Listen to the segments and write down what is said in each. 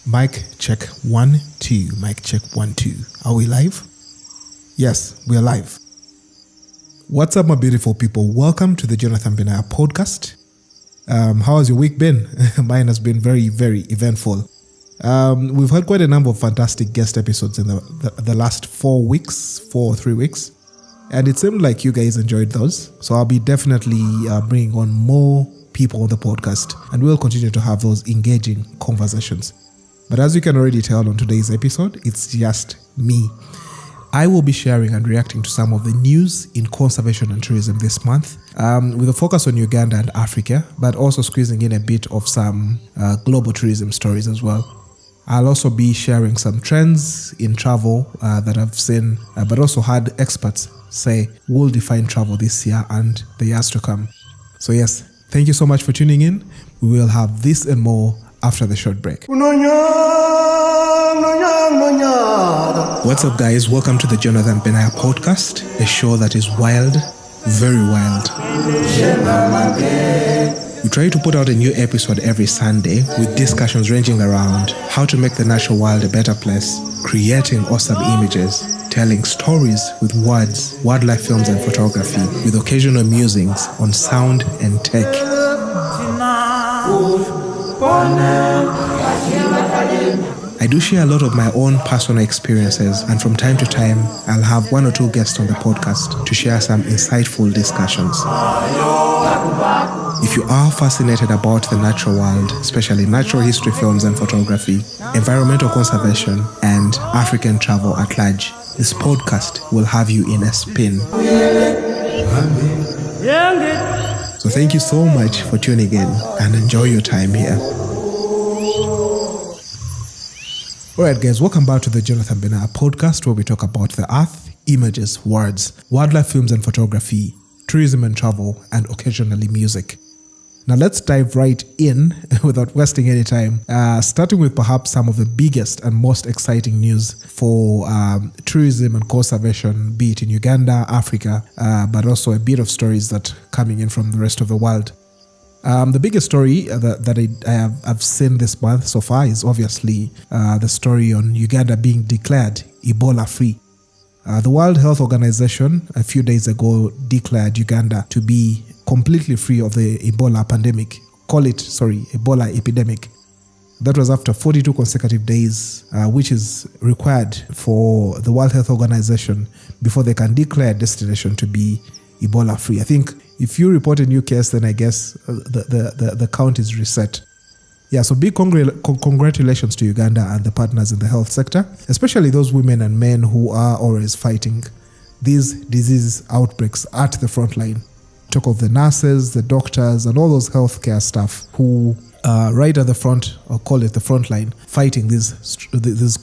Mic check 1 2. Mic check 1 2. Are we live? Yes, we are live. What's up, my beautiful people? Welcome to the Jonathan Benaya podcast. How has your week been? Mine has been very, very eventful. We've had quite a number of fantastic guest episodes in the last 4 or 3 weeks. And it seemed like you guys enjoyed those. So I'll be definitely bringing on more people on the podcast. And we'll continue to have those engaging conversations. But as you can already tell on today's episode, it's just me. I will be sharing and reacting to some of the news in conservation and tourism this month, with a focus on Uganda and Africa, but also squeezing in a bit of some global tourism stories as well. I'll also be sharing some trends in travel that I've seen, but also had experts say will define travel this year and the years to come. So yes, thank you so much for tuning in. We will have this and more after the short break. What's up, guys? Welcome to the Jonathan Benaya podcast, a show that is wild, very wild. We try to put out a new episode every Sunday with discussions ranging around how to make the natural world a better place, creating awesome images, telling stories with words, wildlife films and photography, with occasional musings on sound and tech. I do share a lot of my own personal experiences, and from time to time, I'll have 1 or 2 guests on the podcast to share some insightful discussions. If you are fascinated about the natural world, especially natural history films and photography, environmental conservation, and African travel at large, this podcast will have you in a spin. So thank you so much for tuning in and enjoy your time here. Alright guys, welcome back to the Jonathan Benaya podcast, where we talk about the earth, images, words, wildlife films and photography, tourism and travel, and occasionally music. Now let's dive right in without wasting any time, starting with perhaps some of the biggest and most exciting news for tourism and conservation, be it in Uganda, Africa, but also a bit of stories that coming in from the rest of the world. The biggest story that I've seen this month so far is obviously the story on Uganda being declared Ebola-free. The World Health Organization a few days ago declared Uganda to be completely free of the Ebola pandemic. Ebola epidemic. That was after 42 consecutive days, which is required for the World Health Organization before they can declare a destination to be Ebola-free. I think if you report a new case, then I guess the count is reset. Yeah, so big congratulations to Uganda and the partners in the health sector, especially those women and men who are always fighting these disease outbreaks at the front line. Talk of the nurses, the doctors, and all those healthcare staff who are right at the front, or call it the front line, fighting these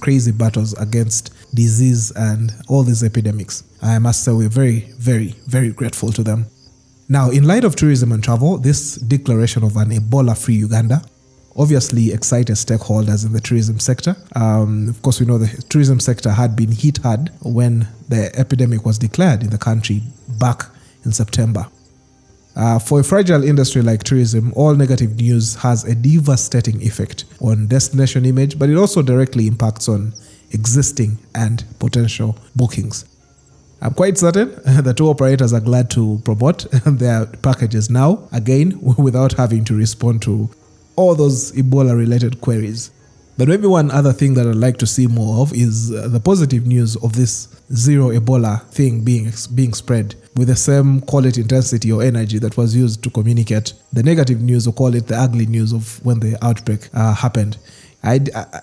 crazy battles against disease and all these epidemics. I must say we're very, very, very grateful to them. Now, in light of tourism and travel, this declaration of an Ebola-free Uganda obviously excited stakeholders in the tourism sector. Of course, we know the tourism sector had been hit hard when the epidemic was declared in the country back in September. For a fragile industry like tourism, all negative news has a devastating effect on destination image, but it also directly impacts on existing and potential bookings. I'm quite certain that tour operators are glad to promote their packages now, again, without having to respond to all those Ebola-related queries. But maybe one other thing that I'd like to see more of is the positive news of this zero Ebola thing being spread with the same quality, intensity or energy that was used to communicate the negative news, or call it the ugly news, of when the outbreak happened. I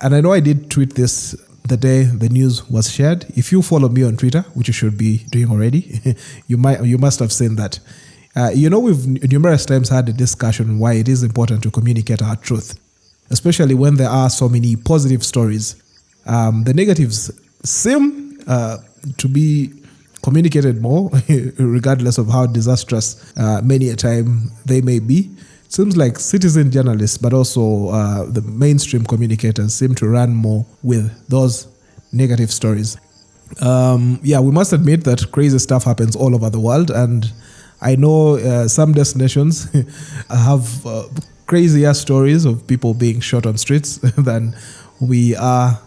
know I did tweet this the day the news was shared. If you follow me on Twitter, which you should be doing already, you must have seen that. We've numerous times had a discussion why it is important to communicate our truth, especially when there are so many positive stories. The negatives seem to be communicated more, regardless of how disastrous many a time they may be. It seems like citizen journalists, but also the mainstream communicators seem to run more with those negative stories. We must admit that crazy stuff happens all over the world, and I know some destinations have crazier stories of people being shot on streets than we are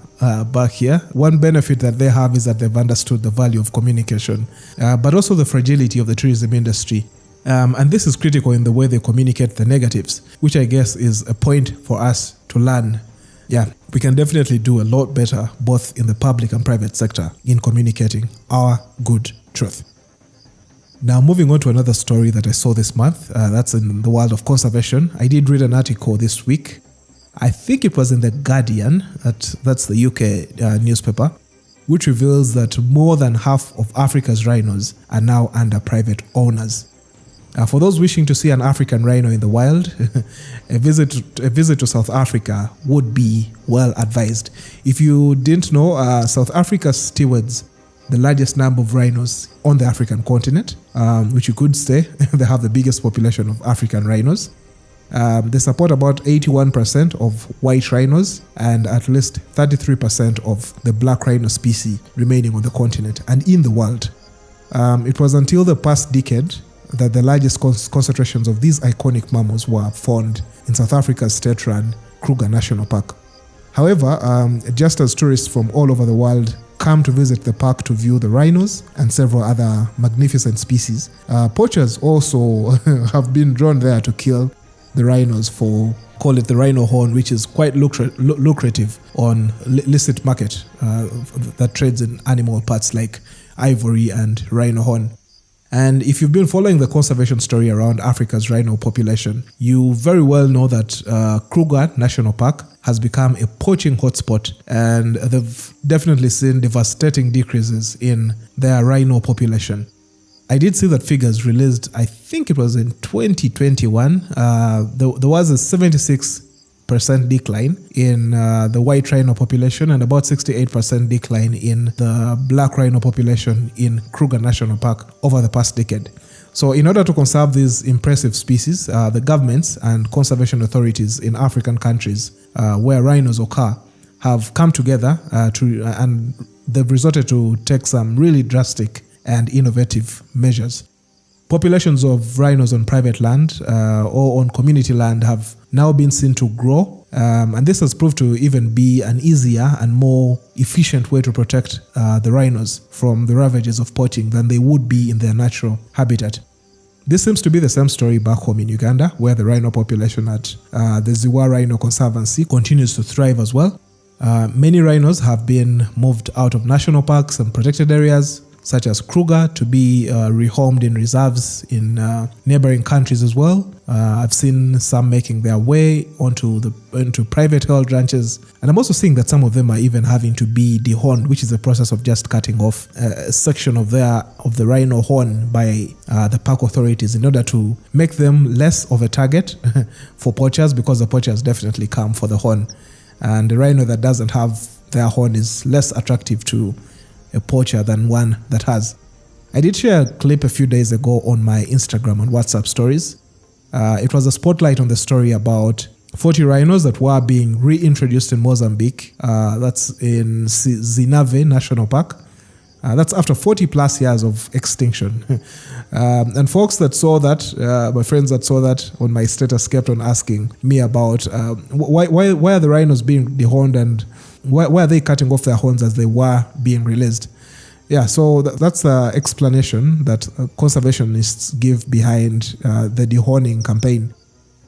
back here. One benefit that they have is that they've understood the value of communication, but also the fragility of the tourism industry. And this is critical in the way they communicate the negatives, which I guess is a point for us to learn. Yeah, we can definitely do a lot better, both in the public and private sector, in communicating our good truth. Now, moving on to another story that I saw this month, that's in the world of conservation. I did read an article this week. I think it was in The Guardian, that's the UK newspaper, which reveals that more than half of Africa's rhinos are now under private owners. For those wishing to see an African rhino in the wild, a visit to South Africa would be well advised. If you didn't know, South Africa stewards the largest number of rhinos on the African continent, which you could say they have the biggest population of African rhinos. They support about 81% of white rhinos and at least 33% of the black rhino species remaining on the continent and in the world. It was until the past decade that the largest concentrations of these iconic mammals were found in South Africa's state-run Kruger National Park. However, just as tourists from all over the world come to visit the park to view the rhinos and several other magnificent species, poachers also have been drawn there to kill the rhinos for, call it the rhino horn, which is quite lucrative on illicit market that trades in animal parts like ivory and rhino horn. And if you've been following the conservation story around Africa's rhino population, you very well know that Kruger National Park has become a poaching hotspot, and they've definitely seen devastating decreases in their rhino population. I did see that figures released, I think it was in 2021. There was a 76% decline in the white rhino population and about 68% decline in the black rhino population in Kruger National Park over the past decade. So in order to conserve these impressive species, the governments and conservation authorities in African countries where rhinos occur have come together and they've resorted to take some really drastic and innovative measures. Populations of rhinos on private land or on community land have now been seen to grow, and this has proved to even be an easier and more efficient way to protect the rhinos from the ravages of poaching than they would be in their natural habitat. This seems to be the same story back home in Uganda, where the rhino population at the Ziwa Rhino Conservancy continues to thrive as well. Many rhinos have been moved out of national parks and protected areas, such as Kruger, to be rehomed in reserves in neighboring countries as well. I've seen some making their way into private held ranches, and I'm also seeing that some of them are even having to be dehorned, which is a process of just cutting off a section of the rhino horn by the park authorities in order to make them less of a target for poachers, because the poachers definitely come for the horn, and the rhino that doesn't have their horn is less attractive to a poacher than one that has. I did share a clip a few days ago on my Instagram and WhatsApp stories. It was a spotlight on the story about 40 rhinos that were being reintroduced in Mozambique. That's in Zinave National Park. That's after 40 plus years of extinction. And folks that saw that, my friends that saw that on my status kept on asking me about why are the rhinos being dehorned and why are they cutting off their horns as they were being released? Yeah, so that's the explanation that conservationists give behind the dehorning campaign.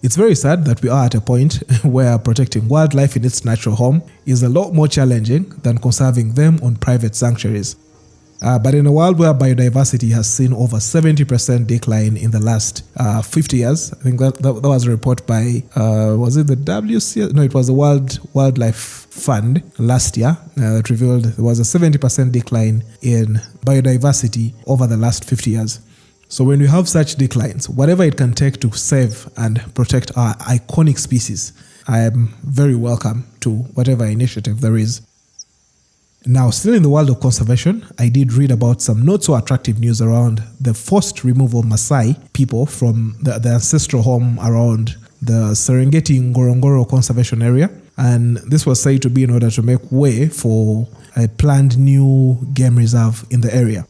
It's very sad that we are at a point where protecting wildlife in its natural home is a lot more challenging than conserving them on private sanctuaries. But in a world where biodiversity has seen over 70% decline in the last 50 years, I think that was a report by, was it the WC? No, it was the World Wildlife Fund last year that revealed there was a 70% decline in biodiversity over the last 50 years. So when we have such declines, whatever it can take to save and protect our iconic species, I am very welcome to whatever initiative there is. Now, still in the world of conservation, I did read about some not so attractive news around the forced removal of Maasai people from the ancestral home around the Serengeti-Ngorongoro conservation area. And this was said to be in order to make way for a planned new game reserve in the area.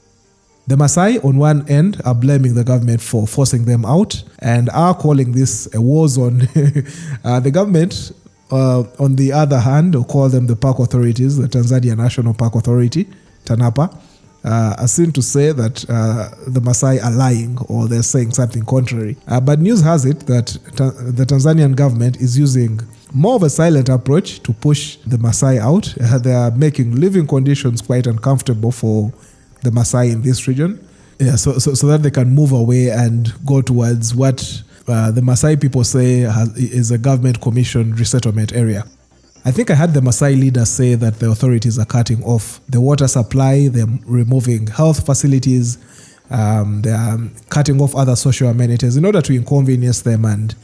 The Maasai, on one end, are blaming the government for forcing them out and are calling this a war zone. The government On the other hand, or call them the park authorities, the Tanzania National Park Authority, TANAPA, are seen to say that the Maasai are lying, or they're saying something contrary. But news has it that the Tanzanian government is using more of a silent approach to push the Maasai out. They are making living conditions quite uncomfortable for the Maasai in this region, so that they can move away and go towards what the Maasai people say is a government-commissioned resettlement area. I think I had the Maasai leader say that the authorities are cutting off the water supply, they're removing health facilities, they are cutting off other social amenities in order to inconvenience them and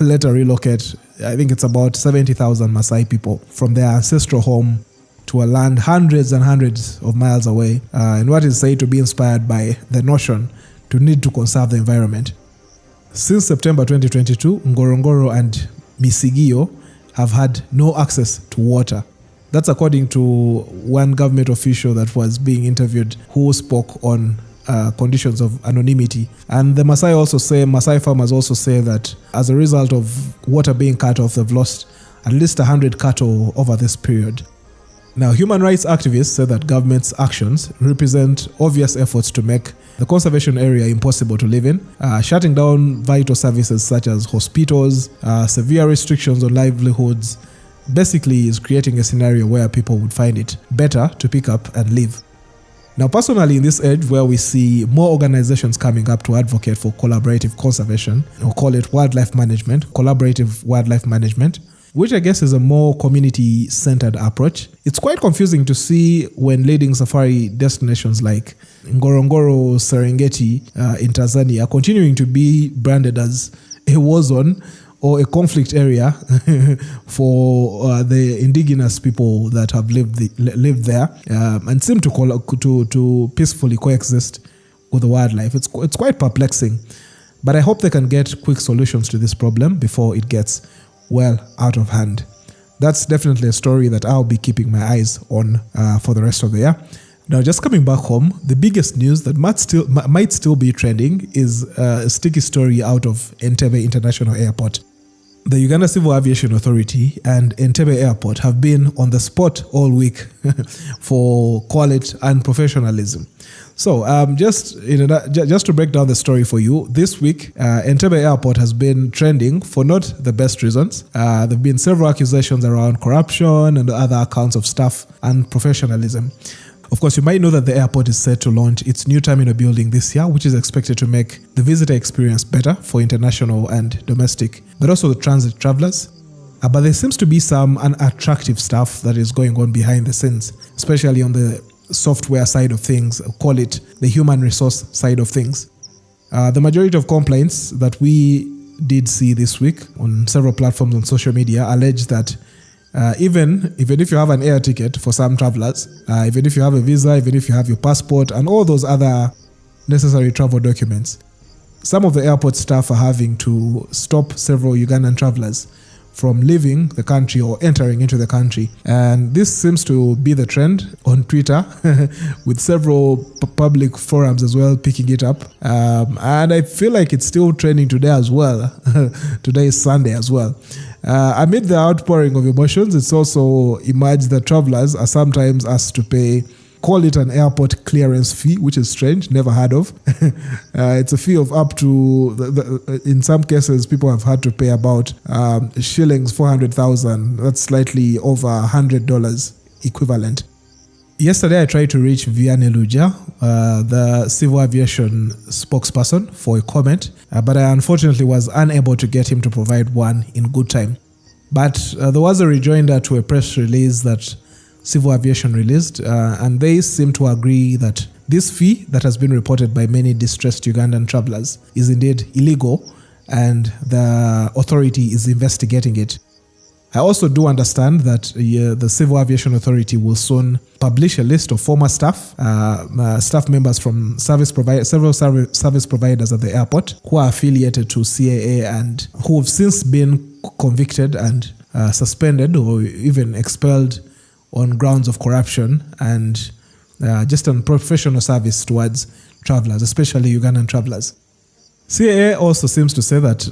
later relocate. I think it's about 70,000 Maasai people from their ancestral home to a land hundreds and hundreds of miles away, and what is said to be inspired by the notion to need to conserve the environment. Since September 2022, Ngorongoro and Misigio have had no access to water. That's according to one government official that was being interviewed who spoke on conditions of anonymity. And the Maasai farmers also say that as a result of water being cut off, they've lost at least 100 cattle over this period. Now, human rights activists say that government's actions represent obvious efforts to make the conservation area impossible to live in, shutting down vital services such as hospitals, severe restrictions on livelihoods, basically is creating a scenario where people would find it better to pick up and leave. Now, personally, in this age where we see more organizations coming up to advocate for collaborative conservation, or call it wildlife management, collaborative wildlife management, which I guess is a more community-centered approach. It's quite confusing to see when leading safari destinations like Ngorongoro, Serengeti in Tanzania are continuing to be branded as a war zone or a conflict area for the indigenous people that have lived there and seem to peacefully coexist with the wildlife. It's quite perplexing, but I hope they can get quick solutions to this problem before it gets well out of hand. That's definitely a story that I'll be keeping my eyes on for the rest of the year. Now, just coming back home, the biggest news that might still be trending is a sticky story out of Entebbe International Airport. The Uganda Civil Aviation Authority and Entebbe Airport have been on the spot all week for, call it, unprofessionalism. So just to break down the story for you, this week Entebbe Airport has been trending for not the best reasons. There have been several accusations around corruption and other accounts of staff and professionalism. Of course, you might know that the airport is set to launch its new terminal building this year, which is expected to make the visitor experience better for international and domestic, but also the transit travelers. But there seems to be some unattractive stuff that is going on behind the scenes, especially on the software side of things, call it the human resource side of things. The majority of complaints that we did see this week on several platforms on social media allege that even if you have an air ticket for some travelers, even if you have a visa, even if you have your passport and all those other necessary travel documents, some of the airport staff are having to stop several Ugandan travelers from leaving the country or entering into the country. And this seems to be the trend on Twitter with several public forums as well picking it up. And I feel like it's still trending today as well. Today is Sunday as well. Amid the outpouring of emotions, it's also emerged that travelers are sometimes asked to pay, call it an airport clearance fee, which is strange, never heard of. It's a fee of up to, in some cases, people have had to pay about shillings 400,000. That's slightly over $100 equivalent. Yesterday, I tried to reach Vianney Luja, the civil aviation spokesperson, for a comment, but I unfortunately was unable to get him to provide one in good time. But there was a rejoinder to a press release that Civil Aviation released, and they seem to agree that this fee that has been reported by many distressed Ugandan travelers is indeed illegal, and the authority is investigating it. I also do understand that the Civil Aviation Authority will soon publish a list of former staff members from several service providers at the airport who are affiliated to CAA and who have since been convicted and suspended or even expelled on grounds of corruption and just unprofessional service towards travelers, especially Ugandan travelers. CAA also seems to say that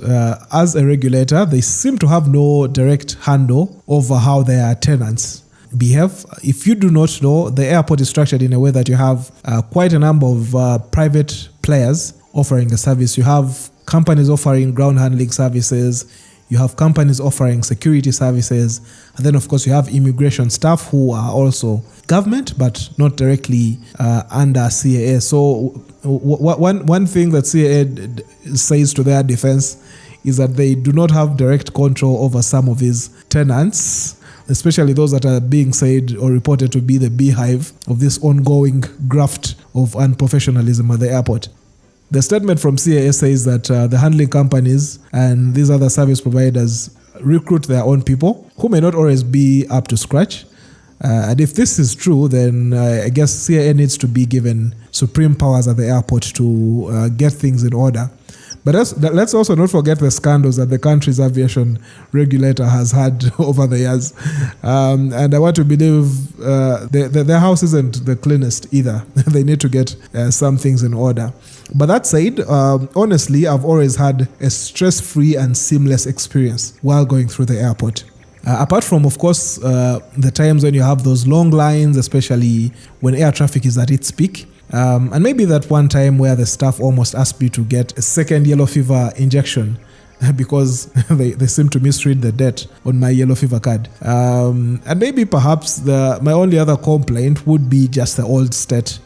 as a regulator, they seem to have no direct handle over how their tenants behave. If you do not know, the airport is structured in a way that you have quite a number of private players offering the service. You have companies offering ground handling services, you have companies offering security services, and then of course you have immigration staff who are also government but not directly under CAA. So one thing that CAA says to their defense is that they do not have direct control over some of these tenants, especially those that are being said or reported to be the beehive of this ongoing graft of unprofessionalism at the airport. The statement from CAA says that the handling companies and these other service providers recruit their own people who may not always be up to scratch. And if this is true, then I guess CAA needs to be given supreme powers at the airport to get things in order. But let's also not forget the scandals that the country's aviation regulator has had over the years. And I want to believe their house isn't the cleanest either. They need to get some things in order. But that said, honestly, I've always had a stress-free and seamless experience while going through the airport. Apart from, of course, the times when you have those long lines, especially when air traffic is at its peak. And maybe that one time where the staff almost asked me to get a second yellow fever injection because they seem to misread the date on my yellow fever card. And maybe perhaps my only other complaint would be just the old state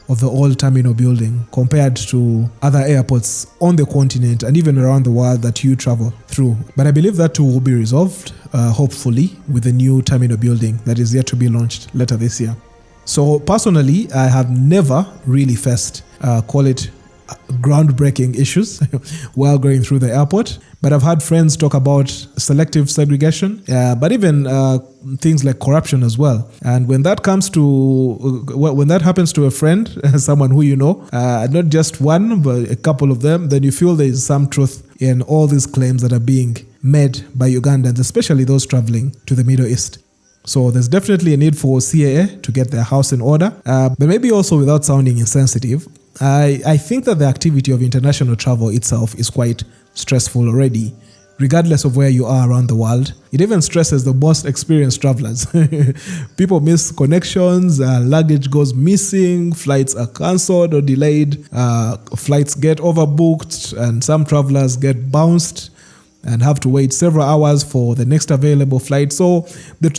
of the old terminal building compared to other airports on the continent and even around the world that you travel through. But I believe that too will be resolved, hopefully, with the new terminal building that is yet to be launched later this year. So personally, I have never really faced, call it groundbreaking issues while going through the airport. But I've had friends talk about selective segregation, but even things like corruption as well. And when that happens to a friend, someone who you know, not just one, but a couple of them, then you feel there is some truth in all these claims that are being made by Ugandans, especially those traveling to the Middle East. So there's definitely a need for CAA to get their house in order, but maybe also without sounding insensitive. I think that the activity of international travel itself is quite stressful already, regardless of where you are around the world. It even stresses the most experienced travelers. People miss connections, luggage goes missing, flights are cancelled or delayed, flights get overbooked, and some travelers get bounced and have to wait several hours for the next available flight. So the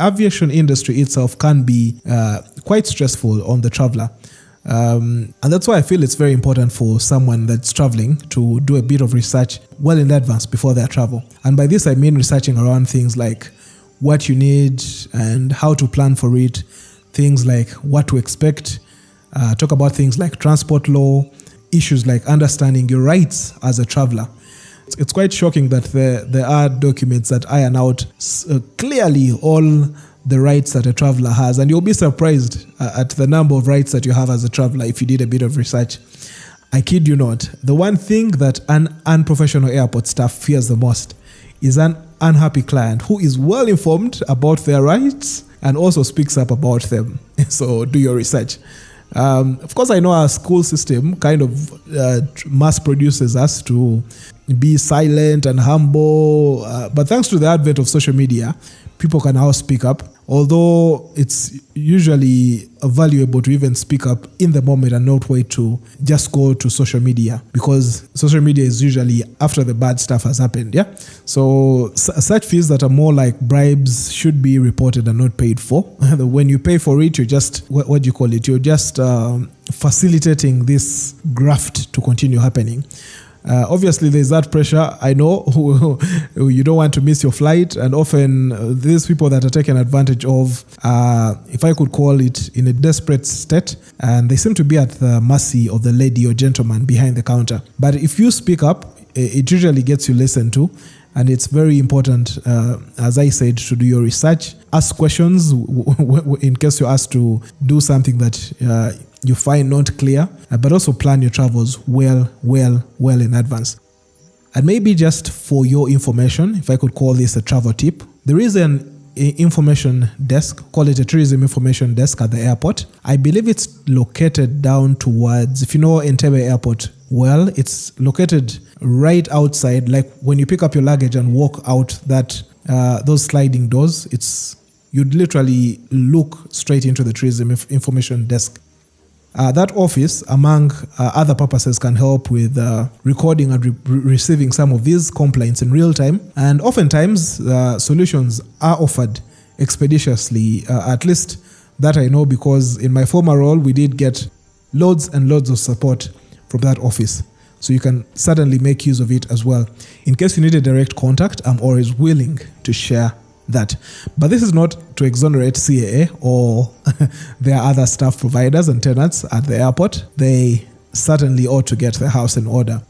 aviation industry itself can be quite stressful on the traveler. And that's why I feel it's very important for someone that's traveling to do a bit of research well in advance before their travel. And by this, I mean researching around things like what you need and how to plan for it, things like what to expect, talk about things like transport law, issues like understanding your rights as a traveler. It's quite shocking that there are documents that iron out clearly all the rights that a traveler has, and you'll be surprised at the number of rights that you have as a traveler if you did a bit of research. I kid you not. The one thing that an unprofessional airport staff fears the most is an unhappy client who is well informed about their rights and also speaks up about them. So do your research. Of course, I know our school system kind of mass produces us to be silent and humble, but thanks to the advent of social media, people can now speak up, although it's usually valuable to even speak up in the moment and not wait to just go to social media, because social media is usually after the bad stuff has happened. Yeah. So such fees that are more like bribes should be reported and not paid for. When you pay for it, you're just, what do you call it? You're just facilitating this graft to continue happening. Obviously, there's that pressure. I know you don't want to miss your flight, and often these people that are taken advantage of, if I could call it, in a desperate state, and they seem to be at the mercy of the lady or gentleman behind the counter. But if you speak up, it usually gets you listened to, and it's very important, as I said, to do your research, ask questions in case you're asked to do something that you find not clear, but also plan your travels well in advance. And maybe just for your information, if I could call this a travel tip, there is an information desk, call it a tourism information desk at the airport. I believe it's located down towards, if you know Entebbe Airport well, it's located right outside, like when you pick up your luggage and walk out that those sliding doors, you'd literally look straight into the tourism information desk. That office, among other purposes, can help with recording and receiving some of these complaints in real time. And oftentimes, solutions are offered expeditiously, at least that I know, because in my former role, we did get loads and loads of support from that office. So you can certainly make use of it as well. In case you need a direct contact, I'm always willing to share that. But this is not to exonerate CAA or their other staff providers and tenants at the airport. They certainly ought to get their house in order.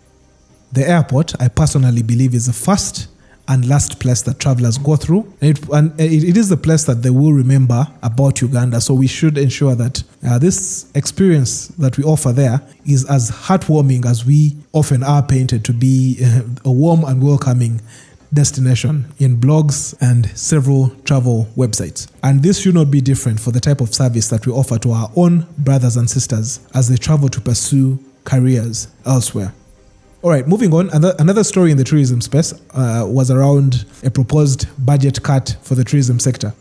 The airport, I personally believe, is the first and last place that travelers go through. And it is the place that they will remember about Uganda. So we should ensure that this experience that we offer there is as heartwarming as we often are painted to be, a warm and welcoming destination in blogs and several travel websites. And this should not be different for the type of service that we offer to our own brothers and sisters as they travel to pursue careers elsewhere. All right, moving on. Another story in the tourism space was around a proposed budget cut for the tourism sector.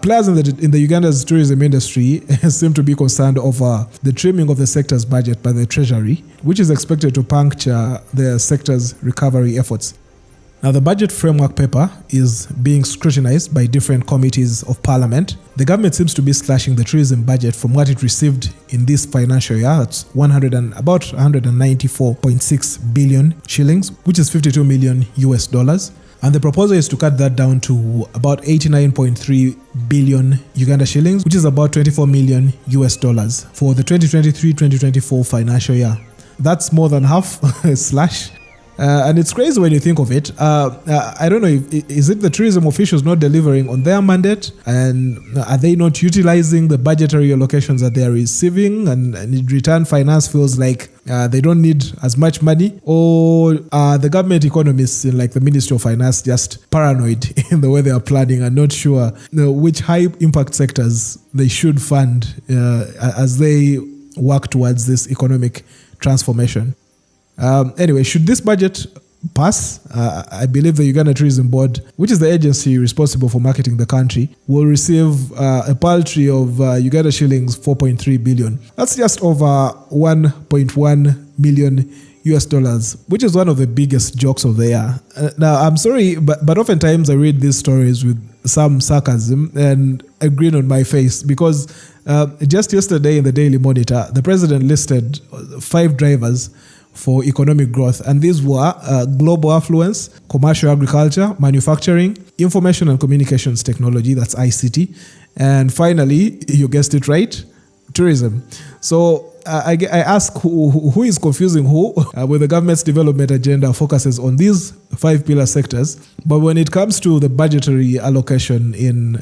Players in the Uganda's tourism industry seem to be concerned over the trimming of the sector's budget by the Treasury, which is expected to puncture the sector's recovery efforts. Now, the budget framework paper is being scrutinized by different committees of parliament. The government seems to be slashing the tourism budget from what it received in this financial year. That's about 194.6 billion shillings, which is $52 million. And the proposal is to cut that down to about 89.3 billion Uganda shillings, which is about $24 million for the 2023-2024 financial year. That's more than half a slash. And it's crazy when you think of it. I don't know, is it the tourism officials not delivering on their mandate? And are they not utilizing the budgetary allocations that they are receiving? And in return, finance feels like they don't need as much money? Or are the government economists in like the Ministry of Finance just paranoid in the way they are planning and not sure which high impact sectors they should fund as they work towards this economic transformation? Anyway, should this budget pass, I believe the Uganda Tourism Board, which is the agency responsible for marketing the country, will receive a paltry of Uganda shillings 4.3 billion. That's just over $1.1 million, which is one of the biggest jokes of the year. Now, I'm sorry, but oftentimes I read these stories with some sarcasm and a grin on my face because just yesterday in the Daily Monitor, the president listed 5 drivers for economic growth, and these were global affluence, commercial agriculture, manufacturing, information and communications technology, that's ICT, and finally, you guessed it right, tourism. So I ask who is confusing who when the government's development agenda focuses on these 5 pillar sectors, but when it comes to the budgetary allocation in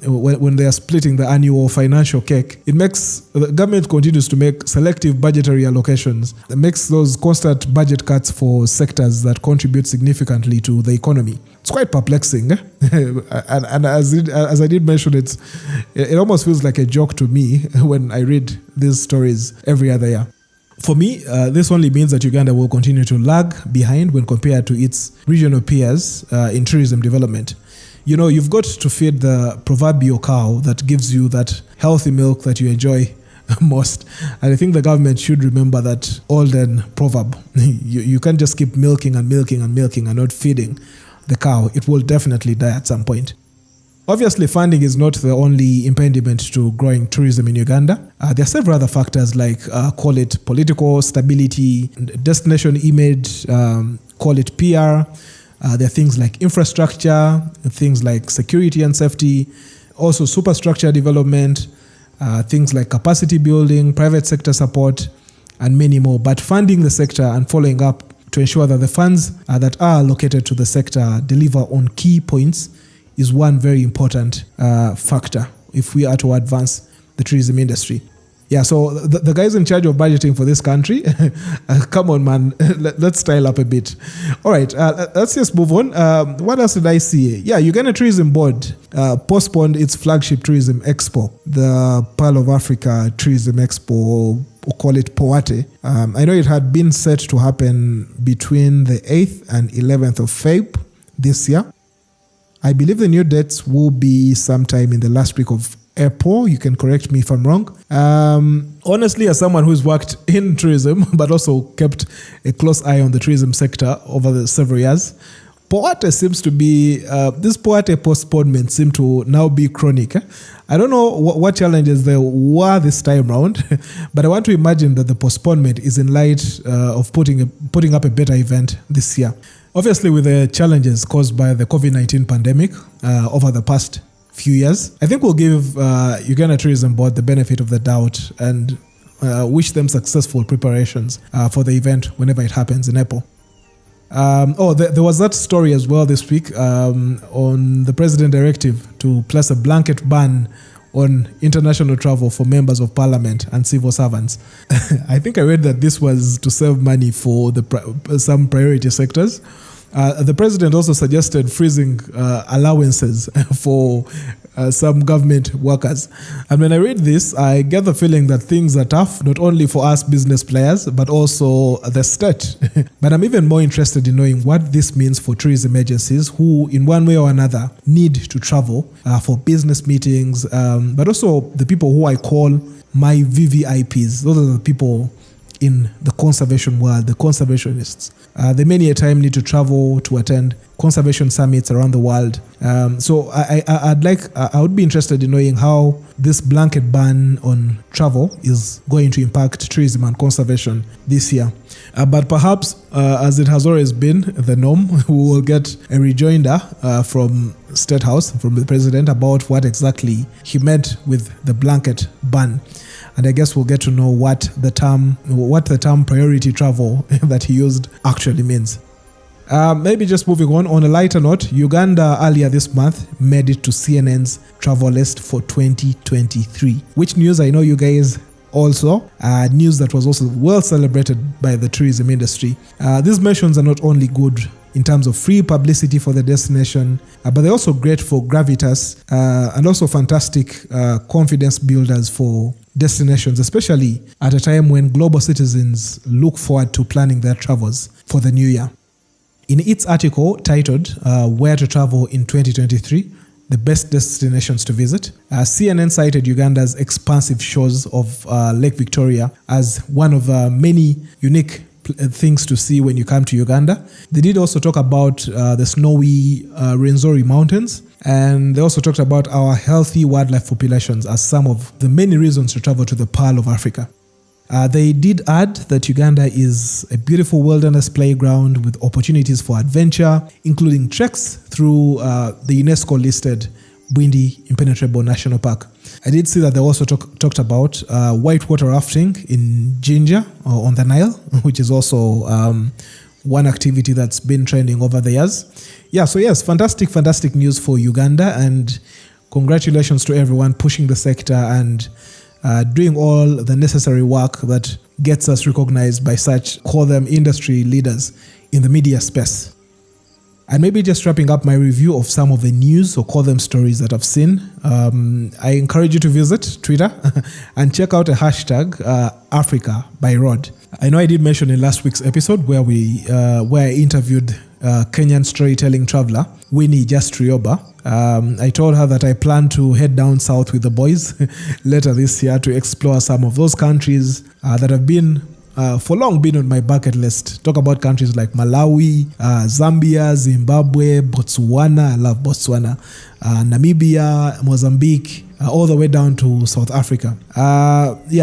when they are splitting the annual financial cake, the government continues to make selective budgetary allocations that makes those constant budget cuts for sectors that contribute significantly to the economy. It's quite perplexing, and as I did mention, it almost feels like a joke to me when I read these stories every other year. For me, this only means that Uganda will continue to lag behind when compared to its regional peers in tourism development. You know, you've got to feed the proverbial cow that gives you that healthy milk that you enjoy most. And I think the government should remember that olden proverb. You can't just keep milking and milking and milking and not feeding the cow. It will definitely die at some point. Obviously, funding is not the only impediment to growing tourism in Uganda. There are several other factors like call it political stability, destination image, call it PR. There are things like infrastructure, things like security and safety, also superstructure development, things like capacity building, private sector support, and many more. But funding the sector and following up to ensure that the funds that are allocated to the sector deliver on key points is one very important factor if we are to advance the tourism industry. Yeah, so the guys in charge of budgeting for this country, come on, man, let's style up a bit. All right, let's just move on. What else did I see? Yeah, Uganda Tourism Board postponed its flagship tourism expo, the Pearl of Africa Tourism Expo, we'll call it POATE. I know it had been set to happen between the 8th and 11th of Feb this year. I believe the new dates will be sometime in the last week of April. You can correct me if I'm wrong. Honestly, as someone who's worked in tourism, but also kept a close eye on the tourism sector over the several years, POATE seems to be, this POATE postponement seem to now be chronic. I don't know what challenges there were this time around, but I want to imagine that the postponement is in light of putting up a better event this year. Obviously, with the challenges caused by the COVID-19 pandemic over the past few years, I think we'll give Uganda Tourism Board the benefit of the doubt and wish them successful preparations for the event whenever it happens in April. There was that story as well this week on the president directive to place a blanket ban on international travel for members of parliament and civil servants. I think I read that this was to save money for some priority sectors. The president also suggested freezing allowances for some government workers. And when I read this, I get the feeling that things are tough, not only for us business players, but also the state. But I'm even more interested in knowing what this means for tourism agencies who, in one way or another, need to travel for business meetings, but also the people who I call my VVIPs. Those are the people in the conservation world, the conservationists. They many a time need to travel to attend conservation summits around the world. So I would be interested in knowing how this blanket ban on travel is going to impact tourism and conservation this year. But perhaps, as it has always been the norm, we will get a rejoinder from State House, from the president, about what exactly he meant with the blanket ban. And I guess we'll get to know what the term priority travel that he used actually means. Maybe just moving on a lighter note, Uganda earlier this month made it to CNN's travel list for 2023. Which news I know you guys also, news that was also well celebrated by the tourism industry. These mentions are not only good in terms of free publicity for the destination, but they're also great for gravitas and also fantastic confidence builders for destinations, especially at a time when global citizens look forward to planning their travels for the new year. In its article titled Where to Travel in 2023, the Best Destinations to Visit, CNN cited Uganda's expansive shores of Lake Victoria as one of many unique things to see when you come to Uganda. They did also talk about the snowy Rwenzori Mountains, and they also talked about our healthy wildlife populations as some of the many reasons to travel to the Pearl of Africa. They did add that Uganda is a beautiful wilderness playground with opportunities for adventure, including treks through the UNESCO-listed Bwindi Impenetrable National Park. I did see that they also talked about whitewater rafting in Jinja on the Nile, which is also one activity that's been trending over the years. Yeah, so yes, fantastic news for Uganda, and congratulations to everyone pushing the sector and doing all the necessary work that gets us recognized by such, call them industry leaders in the media space. And maybe just wrapping up my review of some of the news, or call them stories that I've seen. I encourage you to visit Twitter and check out a hashtag, Africa by Road. I know I did mention in last week's episode where I interviewed Kenyan storytelling traveler Winnie Jastrioba. I told her that I plan to head down south with the boys later this year to explore some of those countries that have been for long been on my bucket list. Talk about countries like Malawi, Zambia, Zimbabwe, Botswana. I love Botswana. Namibia, Mozambique, all the way down to South Africa.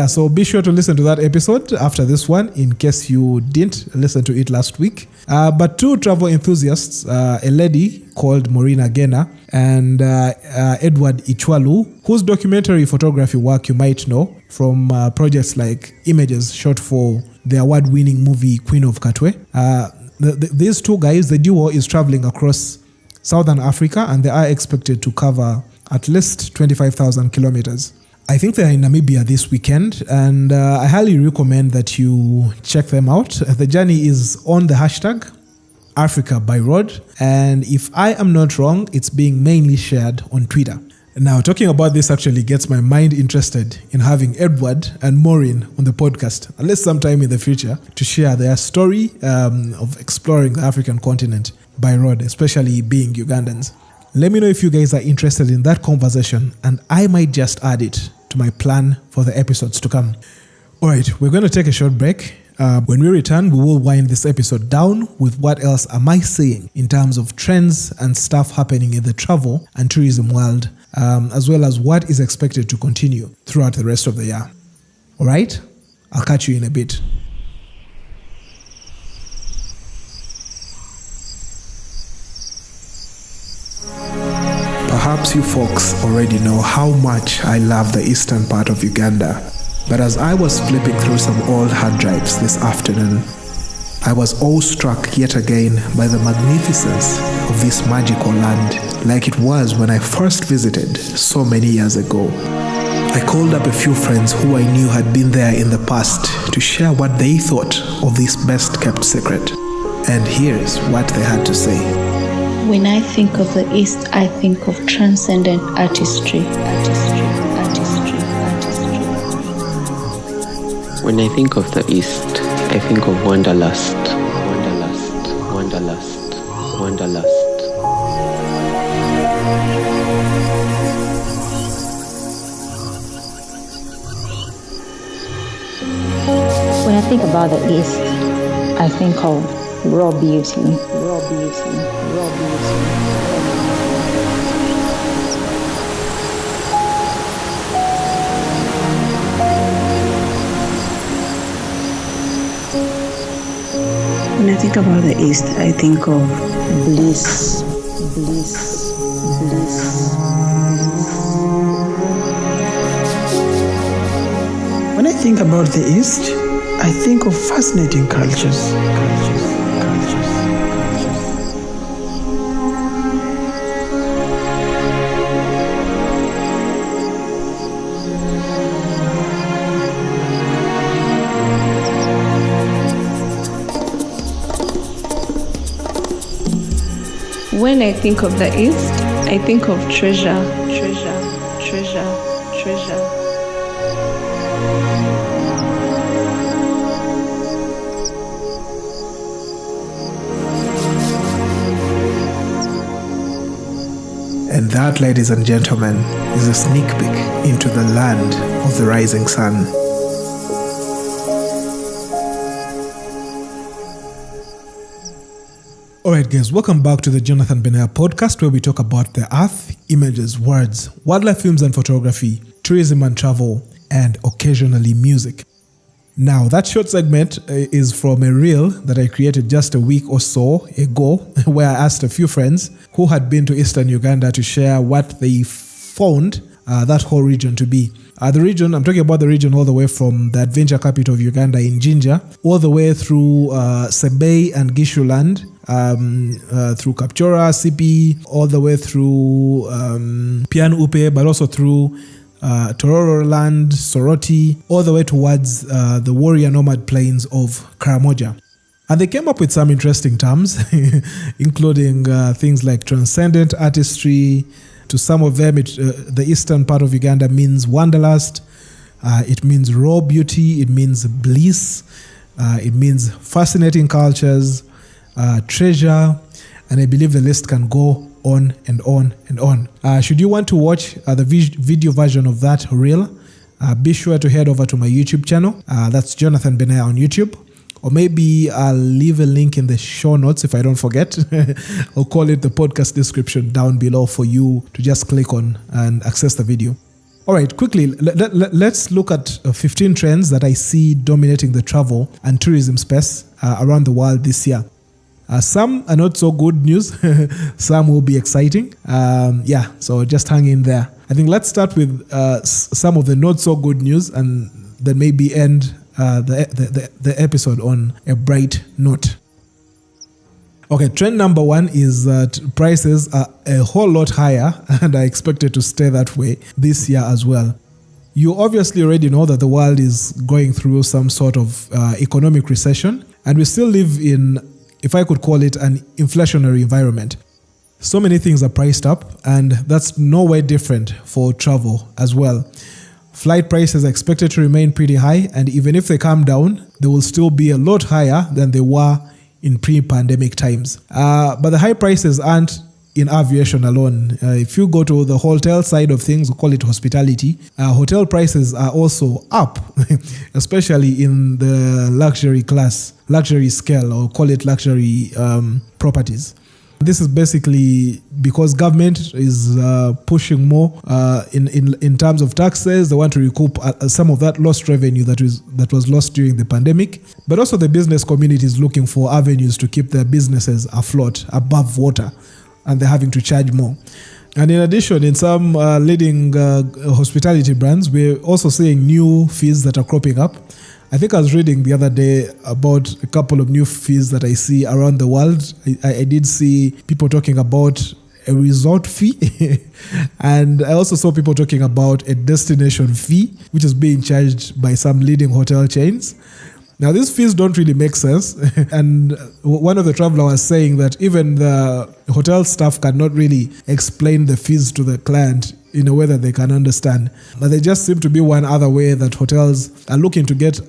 So be sure to listen to that episode after this one in case you didn't listen to it last week. But two travel enthusiasts, a lady called Maureen Gena and Edward Ichwalu, whose documentary photography work you might know from projects like images shot for the award-winning movie Queen of Katwe. These two guys, the duo, is traveling across Southern Africa, and they are expected to cover at least 25,000 kilometers. I think they're in Namibia this weekend, and I highly recommend that you check them out. The journey is on the hashtag Africa by Road, and if I am not wrong, it's being mainly shared on Twitter. Now, talking about this actually gets my mind interested in having Edward and Maureen on the podcast, at least sometime in the future, to share their story of exploring the African continent by road, especially being Ugandans. Let me know if you guys are interested in that conversation, and I might just add it to my plan for the episodes to come. All right, we're going to take a short break. When we return, we will wind this episode down with what else am I seeing in terms of trends and stuff happening in the travel and tourism world, as well as what is expected to continue throughout the rest of the year. All right, I'll catch you in a bit. Perhaps you folks already know how much I love the eastern part of Uganda, but as I was flipping through some old hard drives this afternoon, I was awestruck yet again by the magnificence of this magical land, like it was when I first visited so many years ago. I called up a few friends who I knew had been there in the past to share what they thought of this best-kept secret, and here's what they had to say. When I think of the East, I think of transcendent artistry. When I think of the East, I think of wanderlust. When I think about the East, I think of raw beauty. When I think about the East, I think of bliss. When I think about the East, I think of fascinating cultures. When I think of the East, I think of treasure. And that, ladies and gentlemen, is a sneak peek into the land of the rising sun. Alright guys, welcome back to the Jonathan Benaya podcast, where we talk about the earth, images, words, wildlife films and photography, tourism and travel, and occasionally music. Now, that short segment is from a reel that I created just a week or so ago, where I asked a few friends who had been to Eastern Uganda to share what they found that whole region to be. The region, I'm talking about the region all the way from the adventure capital of Uganda in Jinja, all the way through Sebei and Gishu land, through Kapchora, Sipi, all the way through Pian Upe, but also through Tororo land, Soroti, all the way towards the warrior nomad plains of Karamoja. And they came up with some interesting terms, including things like transcendent artistry. To some of them, the eastern part of Uganda means wanderlust. It means raw beauty. It means bliss. It means fascinating cultures, treasure, and I believe the list can go on and on and on. Should you want to watch the video version of that reel, be sure to head over to my YouTube channel. That's Jonathan Benaya on YouTube. Or maybe I'll leave a link in the show notes if I don't forget. I'll call it the podcast description down below for you to just click on and access the video. All right, quickly, let's look at 15 trends that I see dominating the travel and tourism space around the world this year. Some are not so good news. Some will be exciting. So just hang in there. I think let's start with some of the not so good news and then maybe end the episode on a bright note. Okay, trend number one is that prices are a whole lot higher and are expected to stay that way this year as well. You obviously already know that the world is going through some sort of economic recession, and we still live in, if I could call it, an inflationary environment. So many things are priced up, and that's no way different for travel as well. Flight prices are expected to remain pretty high, and even if they come down, they will still be a lot higher than they were in pre-pandemic times. But the high prices aren't in aviation alone. If you go to the hotel side of things, we call it hospitality, hotel prices are also up, especially in the luxury scale, or call it luxury properties. This is basically because government is pushing more in terms of taxes. They want to recoup some of that lost revenue that was lost during the pandemic. But also the business community is looking for avenues to keep their businesses afloat, above water, and they're having to charge more. And in addition, in some leading hospitality brands, we're also seeing new fees that are cropping up. I think I was reading the other day about a couple of new fees that I see around the world. I did see people talking about a resort fee, and I also saw people talking about a destination fee, which is being charged by some leading hotel chains. Now, these fees don't really make sense, and one of the travelers was saying that even the hotel staff cannot really explain the fees to the client in a way that they can understand. But they just seem to be one other way that hotels are looking to get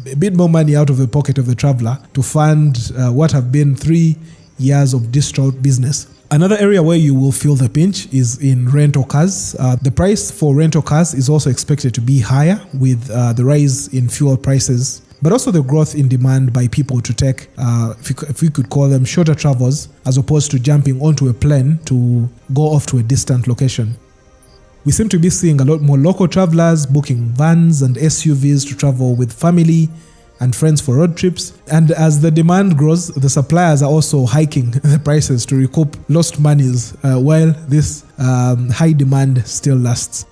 a bit more money out of the pocket of the traveler to fund what have been 3 years of distraught business. Another area where you will feel the pinch is in rental cars. The price for rental cars is also expected to be higher with the rise in fuel prices, but also the growth in demand by people to take, if we could call them, shorter travels, as opposed to jumping onto a plane to go off to a distant location. We seem to be seeing a lot more local travelers booking vans and SUVs to travel with family and friends for road trips. And as the demand grows, the suppliers are also hiking the prices to recoup lost monies while this high demand still lasts.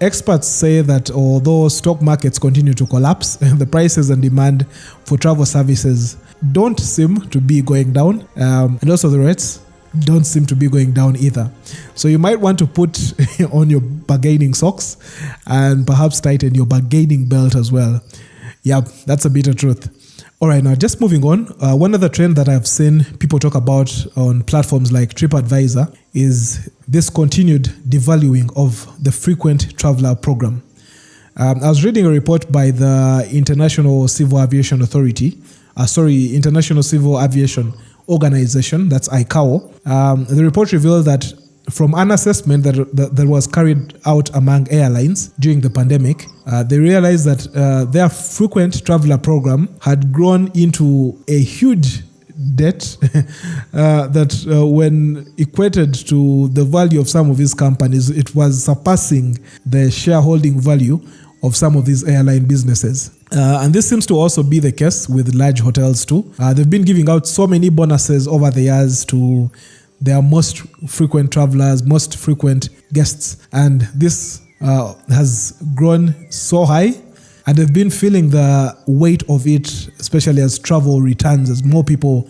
Experts say that although stock markets continue to collapse, the prices and demand for travel services don't seem to be going down, and also the rates don't seem to be going down either. So you might want to put on your bargaining socks and perhaps tighten your bargaining belt as well. Yeah, that's a bitter truth. All right, now just moving on. One other trend that I've seen people talk about on platforms like TripAdvisor is this continued devaluing of the frequent traveler program. I was reading a report by the International Civil Aviation Organization, that's ICAO. The report revealed that from an assessment that was carried out among airlines during the pandemic, they realized that their frequent traveler program had grown into a huge debt that when equated to the value of some of these companies, it was surpassing the shareholding value of some of these airline businesses. And this seems to also be the case with large hotels too. They've been giving out so many bonuses over the years to their most frequent travelers, most frequent guests. And this has grown so high, and they've been feeling the weight of it, especially as travel returns, as more people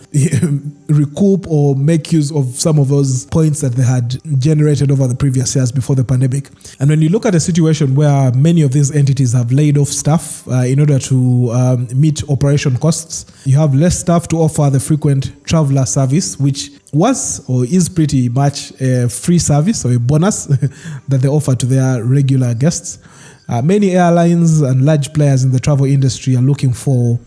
recoup or make use of some of those points that they had generated over the previous years before the pandemic. And when you look at a situation where many of these entities have laid off staff in order to meet operation costs, you have less staff to offer the frequent traveler service, which was or is pretty much a free service or a bonus that they offer to their regular guests. Many airlines and large players in the travel industry are looking for,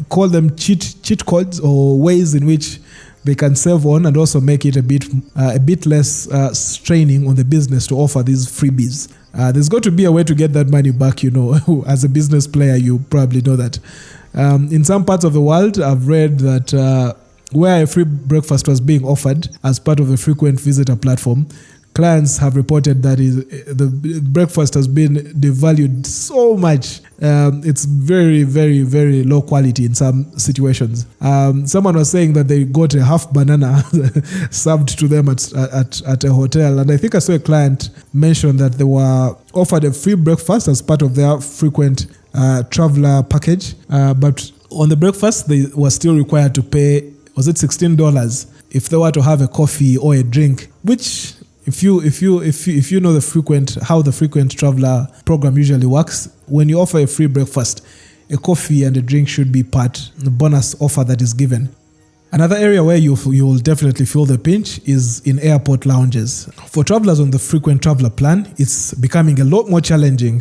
call them cheat codes or ways in which they can save on and also make it a bit less straining on the business to offer these freebies. There's got to be a way to get that money back, as a business player, you probably know that. In some parts of the world, I've read that where a free breakfast was being offered as part of a frequent visitor platform, clients have reported that the breakfast has been devalued so much. It's very, very, very low quality in some situations. Someone was saying that they got a half banana served to them at a hotel. And I think I saw a client mention that they were offered a free breakfast as part of their frequent traveler package. But on the breakfast, they were still required to pay, was it $16? If they were to have a coffee or a drink, which, if you know how the frequent traveler program usually works, when you offer a free breakfast, a coffee and a drink should be the bonus offer that is given. Another area where you will definitely feel the pinch is in airport lounges. For travelers on the frequent traveler plan, it's becoming a lot more challenging.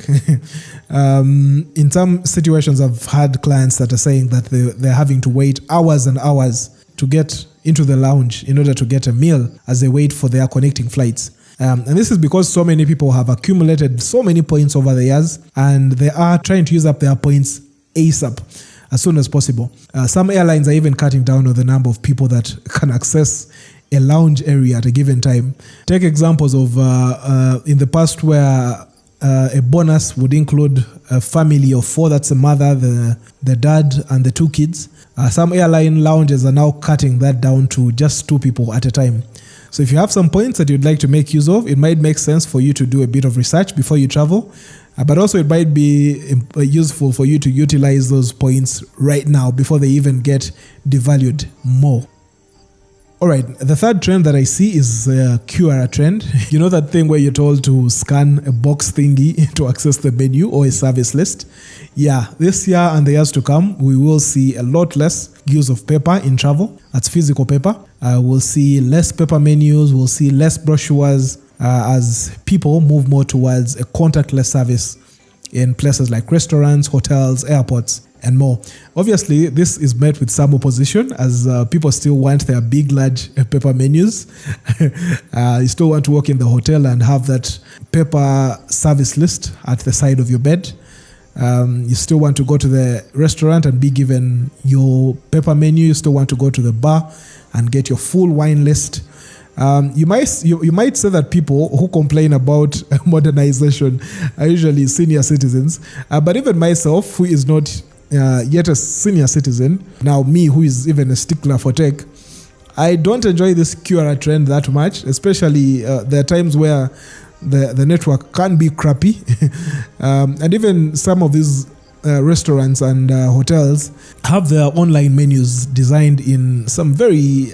In some situations, I've had clients that are saying that they're having to wait hours and hours to get into the lounge in order to get a meal as they wait for their connecting flights. And this is because so many people have accumulated so many points over the years, and they are trying to use up their points ASAP, as soon as possible. Some airlines are even cutting down on the number of people that can access a lounge area at a given time. Take examples of in the past where a bonus would include a family of 4, that's a mother, the dad, and the 2 kids. Some airline lounges are now cutting that down to just 2 people at a time. So if you have some points that you'd like to make use of, it might make sense for you to do a bit of research before you travel. But also it might be useful for you to utilize those points right now before they even get devalued more. All right, the third trend that I see is a QR trend. You know that thing where you're told to scan a box thingy to access the menu or a service list? Yeah, this year and the years to come, we will see a lot less use of paper in travel. That's physical paper. We'll see less paper menus. We'll see less brochures as people move more towards a contactless service in places like restaurants, hotels, airports, and more. Obviously, this is met with some opposition as people still want their big, large paper menus. You still want to walk in the hotel and have that paper service list at the side of your bed. You still want to go to the restaurant and be given your paper menu. You still want to go to the bar and get your full wine list. You might say that people who complain about modernization are usually senior citizens, but even myself, who is not yet a senior citizen, now me who is even a stickler for tech, I don't enjoy this QR trend that much, especially there are times where the network can be crappy, and even some of these restaurants and hotels have their online menus designed in some very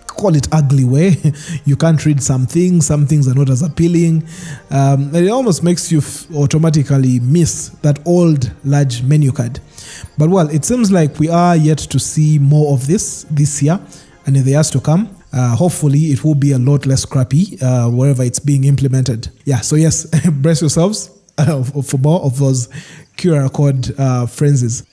call it ugly way. You can't read some things are not as appealing, and it almost makes you automatically miss that old large menu card. But well, it seems like we are yet to see more of this year and in the years to come. Hopefully it will be a lot less crappy wherever it's being implemented. Yeah, so yes, brace yourselves for more of those QR code phrases.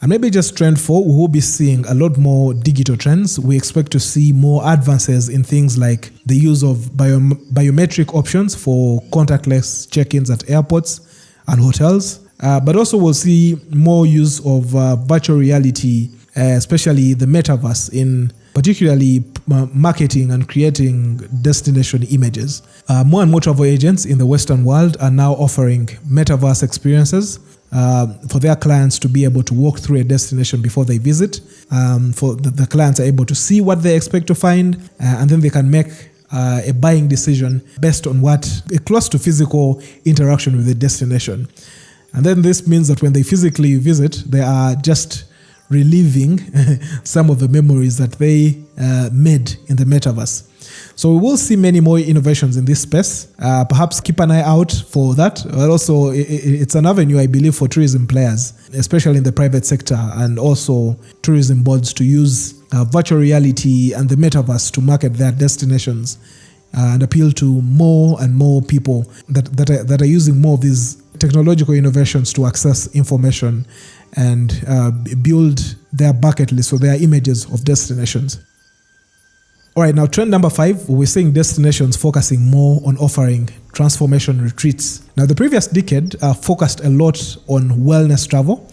And maybe just trend 4, we will be seeing a lot more digital trends. We expect to see more advances in things like the use of biometric options for contactless check-ins at airports and hotels. But also we'll see more use of virtual reality, especially the metaverse, in particularly marketing and creating destination images. More and more travel agents in the Western world are now offering metaverse experiences for their clients to be able to walk through a destination before they visit. For the clients are able to see what they expect to find, and then they can make a buying decision based on a close to physical interaction with the destination. And then this means that when they physically visit, they are just reliving some of the memories that they made in the metaverse. So we will see many more innovations in this space. Perhaps keep an eye out for that. But also, it's an avenue, I believe, for tourism players, especially in the private sector, and also tourism boards to use virtual reality and the metaverse to market their destinations and appeal to more and more people that are using more of these technological innovations to access information and build their bucket list or their images of destinations. All right, now trend number 5, we're seeing destinations focusing more on offering transformation retreats. Now, the previous decade focused a lot on wellness travel,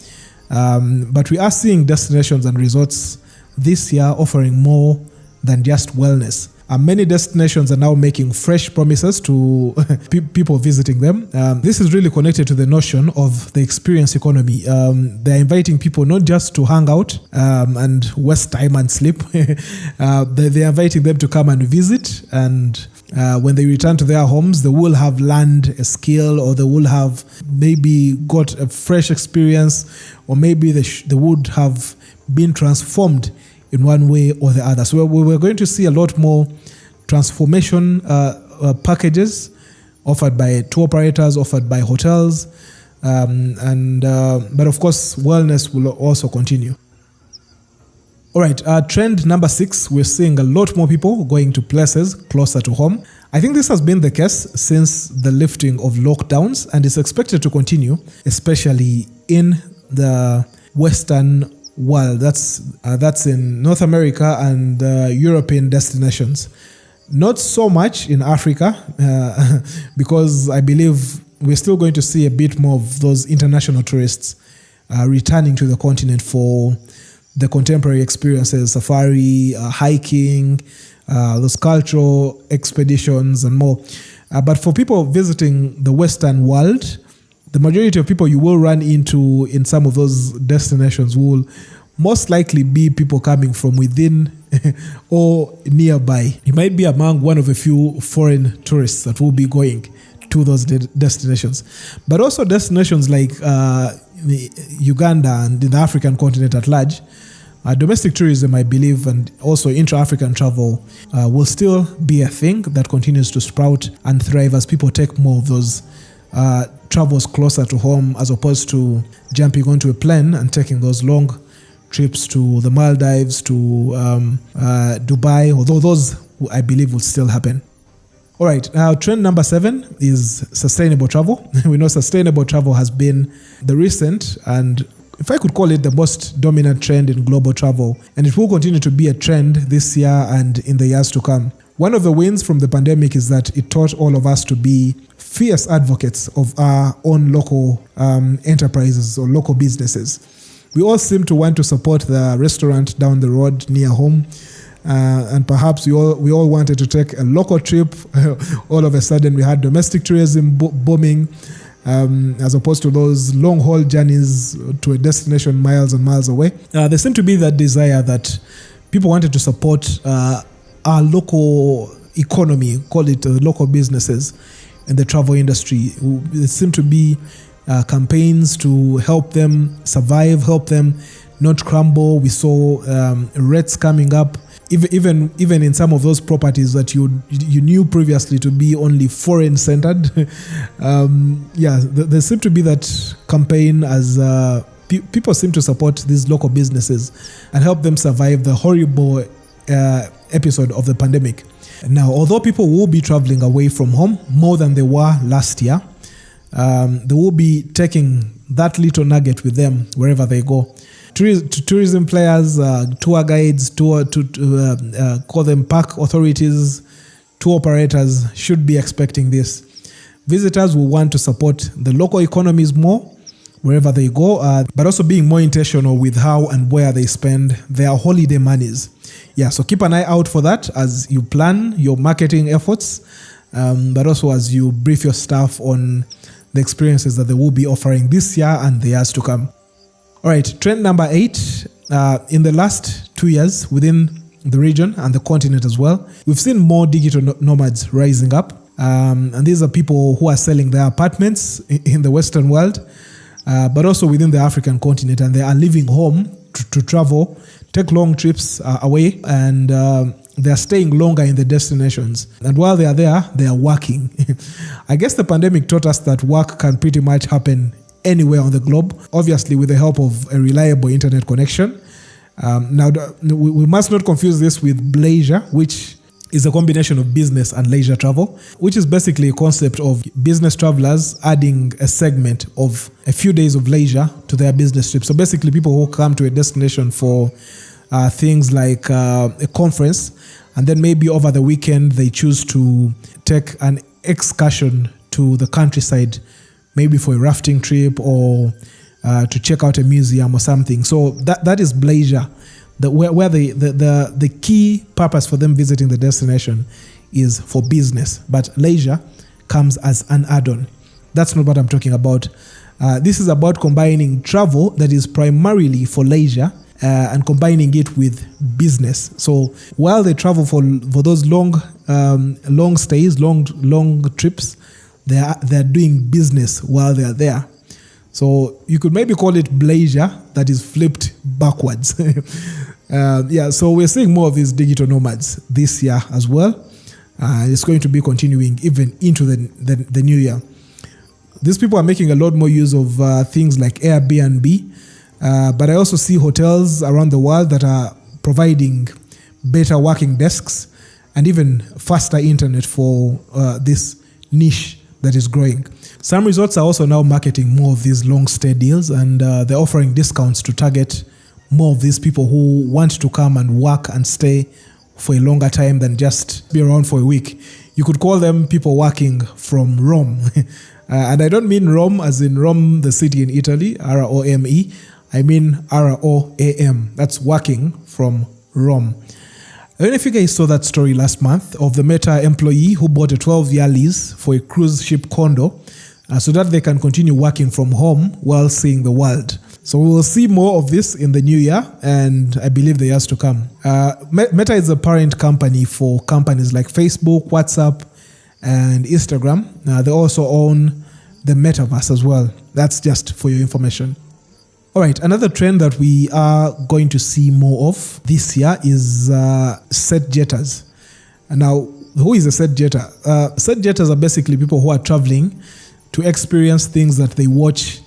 but we are seeing destinations and resorts this year offering more than just wellness. Many destinations are now making fresh promises to people visiting them. This is really connected to the notion of the experience economy. They're inviting people not just to hang out and waste time and sleep. They're inviting them to come and visit, and when they return to their homes, they will have learned a skill, or they will have maybe got a fresh experience, or maybe they would have been transformed in one way or the other. So we're going to see a lot more transformation packages offered by tour operators, offered by hotels, but of course, wellness will also continue. All right, trend number 6, we're seeing a lot more people going to places closer to home. I think this has been the case since the lifting of lockdowns, and is expected to continue, especially in the Western world. That's in North America and European destinations. Not so much in Africa, because I believe we're still going to see a bit more of those international tourists returning to the continent for the contemporary experiences, safari, hiking, those cultural expeditions and more. But for people visiting the Western world, the majority of people you will run into in some of those destinations will most likely be people coming from within or nearby. You might be among one of a few foreign tourists that will be going to those destinations. But also destinations like Uganda and the African continent at large, domestic tourism, I believe, and also intra-African travel will still be a thing that continues to sprout and thrive as people take more of those travels closer to home, as opposed to jumping onto a plane and taking those long trips to the Maldives, to Dubai, although those, I believe, will still happen. All right, now trend number 7 is sustainable travel. We know sustainable travel has been the recent, and if I could call it, the most dominant trend in global travel, and it will continue to be a trend this year and in the years to come. One of the wins from the pandemic is that it taught all of us to be fierce advocates of our own local enterprises or local businesses. We all seem to want to support the restaurant down the road near home, and perhaps we all wanted to take a local trip. All of a sudden, we had domestic tourism booming, as opposed to those long-haul journeys to a destination miles and miles away. There seemed to be that desire that people wanted to support our local economy, call it local businesses in the travel industry. There seemed to be campaigns to help them survive, help them not crumble. We saw rates coming up, even in some of those properties that you knew previously to be only foreign centered. There seemed to be that campaign as people seem to support these local businesses and help them survive the horrible episode of the pandemic. Now, although people will be traveling away from home more than they were last year, they will be taking that little nugget with them wherever they go. Tourism players, tour guides, call them park authorities, tour operators should be expecting this. Visitors will want to support the local economies more wherever they go, but also being more intentional with how and where they spend their holiday monies. So keep an eye out for that as you plan your marketing efforts, but also as you brief your staff on the experiences that they will be offering this year and the years to come. All right, trend number 8. In the last 2 years within the region and the continent as well, we've seen more digital nomads rising up. And these are people who are selling their apartments in the Western world, but also within the African continent, and they are leaving home to travel, take long trips away, and they are staying longer in the destinations. And while they are there, they are working. I guess the pandemic taught us that work can pretty much happen anywhere on the globe, obviously with the help of a reliable internet connection. Now, we must not confuse this with bleisure, which is a combination of business and leisure travel, which is basically a concept of business travelers adding a segment of a few days of leisure to their business trip. So basically people who come to a destination for things like a conference, and then maybe over the weekend they choose to take an excursion to the countryside, maybe for a rafting trip or to check out a museum or something. So that is bleisure, where the key purpose for them visiting the destination is for business, but leisure comes as an add-on. That's not what I'm talking about. This is about combining travel that is primarily for leisure and combining it with business. So while they travel for those long stays, long trips, they're doing business while they're there. So you could maybe call it bleisure that is flipped backwards. So we're seeing more of these digital nomads this year as well. It's going to be continuing even into the new year. These people are making a lot more use of things like Airbnb, but I also see hotels around the world that are providing better working desks and even faster internet for this niche that is growing. Some resorts are also now marketing more of these long stay deals, and they're offering discounts to target more of these people who want to come and work and stay for a longer time than just be around for a week. You could call them people working from Rome. And I don't mean Rome as in Rome, the city in Italy, R-O-M-E. I mean R-O-A-M. That's working from Rome. I don't know if you guys saw that story last month of the Meta employee who bought a 12-year lease for a cruise ship condo so that they can continue working from home while seeing the world. So we will see more of this in the new year, and I believe the years to come. Meta is a parent company for companies like Facebook, WhatsApp, and Instagram. They also own the metaverse as well. That's just for your information. All right, another trend that we are going to see more of this year is set jetters. Now, who is a set jetter? Set jetters are basically people who are traveling to experience things that they watch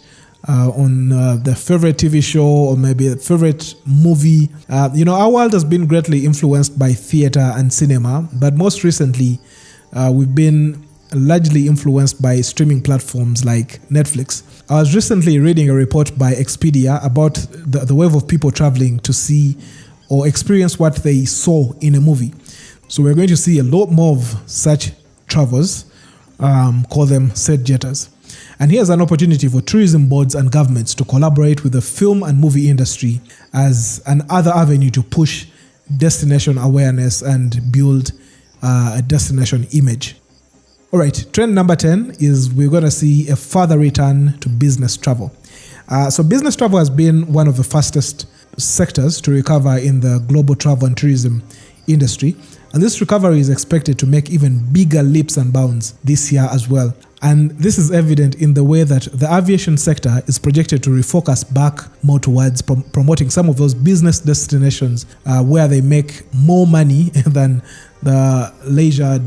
on their favorite TV show or maybe a favorite movie. Our world has been greatly influenced by theater and cinema, but most recently, we've been largely influenced by streaming platforms like Netflix. I was recently reading a report by Expedia about the wave of people traveling to see or experience what they saw in a movie. So we're going to see a lot more of such travels, call them set jetters. And here's an opportunity for tourism boards and governments to collaborate with the film and movie industry as another avenue to push destination awareness and build a destination image. All right, trend number 10 is we're going to see a further return to business travel. So business travel has been one of the fastest sectors to recover in the global travel and tourism industry. And this recovery is expected to make even bigger leaps and bounds this year as well. And this is evident in the way that the aviation sector is projected to refocus back more towards promoting some of those business destinations where they make more money than the leisure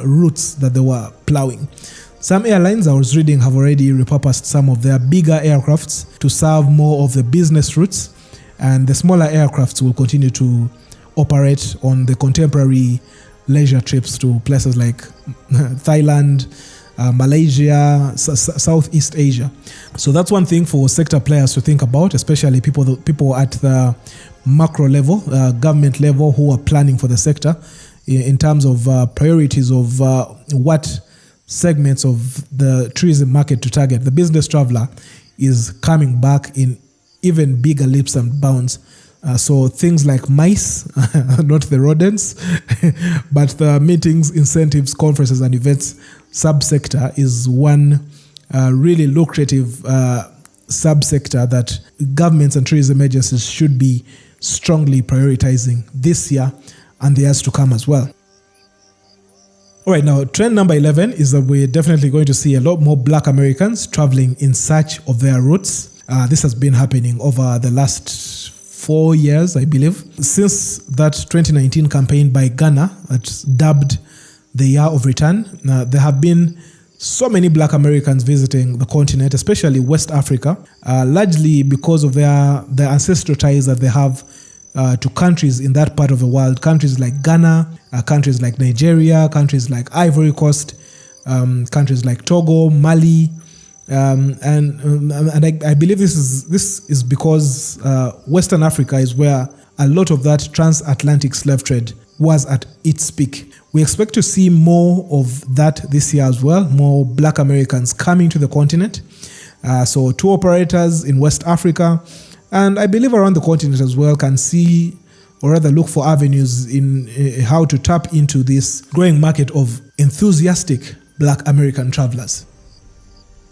routes that they were plowing. Some airlines, I was reading, have already repurposed some of their bigger aircrafts to serve more of the business routes, and the smaller aircrafts will continue to operate on the contemporary leisure trips to places like Thailand, Malaysia, Southeast Asia. So that's one thing for sector players to think about, especially people at the macro level, government level, who are planning for the sector in terms of priorities of what segments of the tourism market to target. The business traveler is coming back in even bigger leaps and bounds. So things like mice, not the rodents, but the meetings, incentives, conferences, and events subsector is one really lucrative subsector that governments and tourism agencies should be strongly prioritizing this year and the years to come as well. All right, now trend number 11 is that we're definitely going to see a lot more Black Americans traveling in search of their roots. This has been happening over the last 4 years, I believe, since that 2019 campaign by Ghana that's dubbed the Year of Return. There have been so many Black Americans visiting the continent, especially West Africa, largely because of their ancestral ties that they have to countries in that part of the world, countries like Ghana, countries like Nigeria, countries like Ivory Coast, countries like Togo, Mali, and I believe this is because Western Africa is where a lot of that transatlantic slave trade was at its peak. We expect to see more of that this year as well, more Black Americans coming to the continent. So tour operators in West Africa, and I believe around the continent as well, can see or rather look for avenues in how to tap into this growing market of enthusiastic Black American travelers.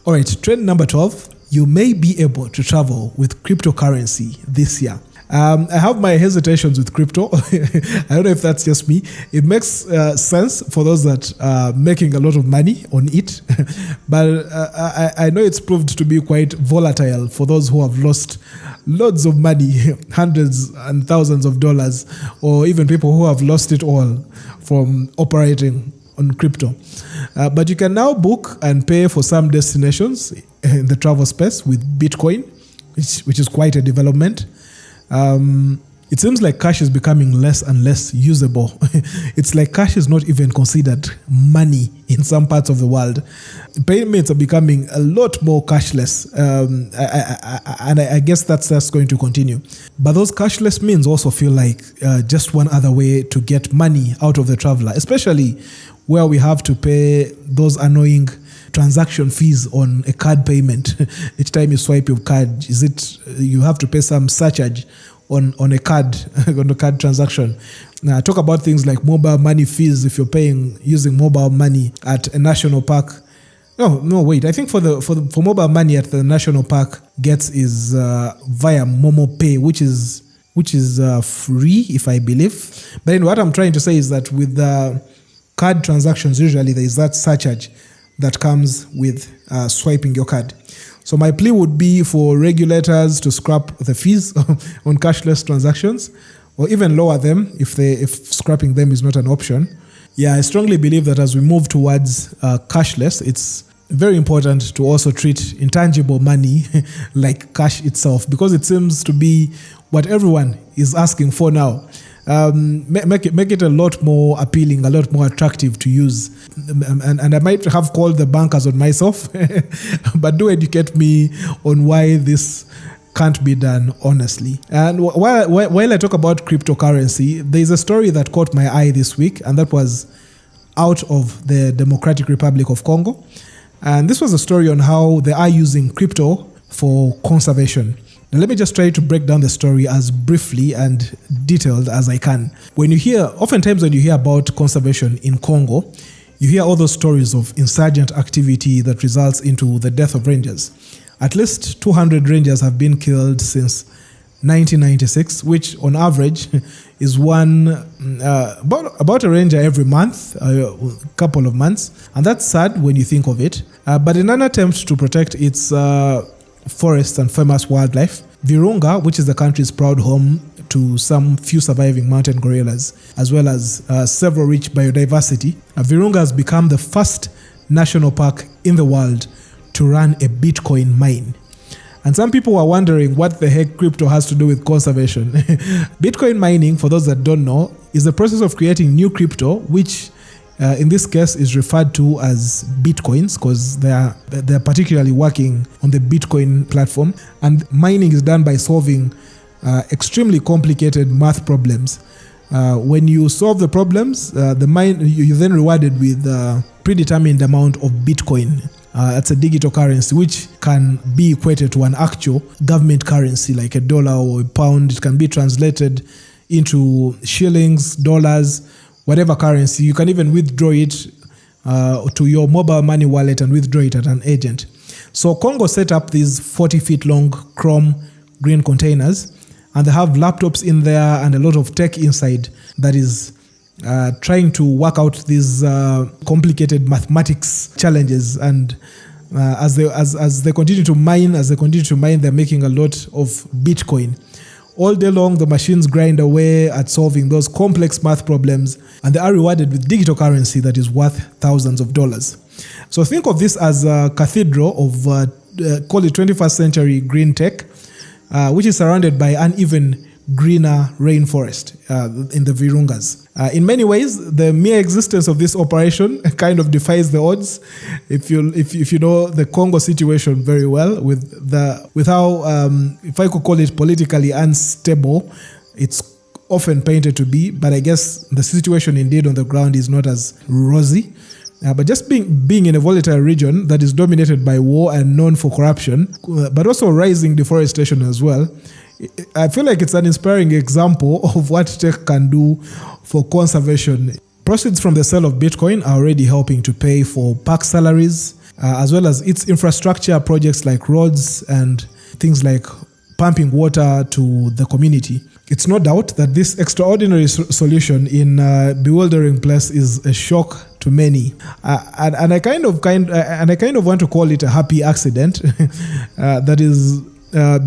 All right, trend number 12, you may be able to travel with cryptocurrency this year. I have my hesitations with crypto. I don't know if that's just me. It makes sense for those that are making a lot of money on it. But I know it's proved to be quite volatile for those who have lost loads of money, hundreds and thousands of dollars, or even people who have lost it all from operating on crypto. But you can now book and pay for some destinations in the travel space with Bitcoin, which is quite a development. It seems like cash is becoming less and less usable. It's like cash is not even considered money in some parts of the world. Payments are becoming a lot more cashless, and I guess that's going to continue. But those cashless means also feel like just one other way to get money out of the traveler, especially where we have to pay those annoying transaction fees on a card payment. Each time you swipe your card, you have to pay some surcharge on a card, on a card transaction. Now, talk about things like mobile money fees if you're paying using mobile money at a national park. No, wait. I think for mobile money at the national park gets is via Momo Pay, which is free, if I believe. But anyway, what I'm trying to say is that with the card transactions, usually there is that surcharge that comes with swiping your card. So my plea would be for regulators to scrap the fees on cashless transactions, or even lower them if scrapping them is not an option. Yeah, I strongly believe that as we move towards cashless, it's very important to also treat intangible money like cash itself, because it seems to be what everyone is asking for now. Make it a lot more appealing, a lot more attractive to use. And I might have called the bankers on myself, but do educate me on why this can't be done honestly. And while I talk about cryptocurrency, there's a story that caught my eye this week, and that was out of the Democratic Republic of Congo. And this was a story on how they are using crypto for conservation. Now, let me just try to break down the story as briefly and detailed as I can. Oftentimes when you hear about conservation in Congo, you hear all those stories of insurgent activity that results into the death of rangers. At least 200 rangers have been killed since 1996, which on average is about a ranger every month, a couple of months. And that's sad when you think of it. But in an attempt to protect its forests and famous wildlife, Virunga, which is the country's proud home to some few surviving mountain gorillas, as well as several rich biodiversity, Virunga has become the first national park in the world to run a Bitcoin mine. And some people are wondering what the heck crypto has to do with conservation. Bitcoin mining, for those that don't know, is the process of creating new crypto, which in this case is referred to as Bitcoins, because they're particularly working on the Bitcoin platform. And mining is done by solving extremely complicated math problems. When you solve the problems, you're then rewarded with a predetermined amount of Bitcoin. That's a digital currency which can be equated to an actual government currency like a dollar or a pound. It can be translated into shillings, dollars, whatever currency. You can even withdraw it to your mobile money wallet and withdraw it at an agent. So Congo set up these 40 feet long chrome green containers, and they have laptops in there and a lot of tech inside that is trying to work out these complicated mathematics challenges. And as they continue to mine, they're making a lot of Bitcoin. All day long, the machines grind away at solving those complex math problems, and they are rewarded with digital currency that is worth thousands of dollars. So think of this as a cathedral of, call it 21st century green tech, which is surrounded by uneven greener rainforest in the Virungas. In many ways, the mere existence of this operation kind of defies the odds. If you know the Congo situation very well, with how, if I could call it politically unstable, it's often painted to be. But I guess the situation indeed on the ground is not as rosy. But just being in a volatile region that is dominated by war and known for corruption, but also rising deforestation as well, I feel like it's an inspiring example of what tech can do for conservation. Proceeds from the sale of Bitcoin are already helping to pay for park salaries, as well as its infrastructure projects like roads and things like pumping water to the community. It's no doubt that this extraordinary solution in a bewildering place is a shock to many, and I kind of want to call it a happy accident that is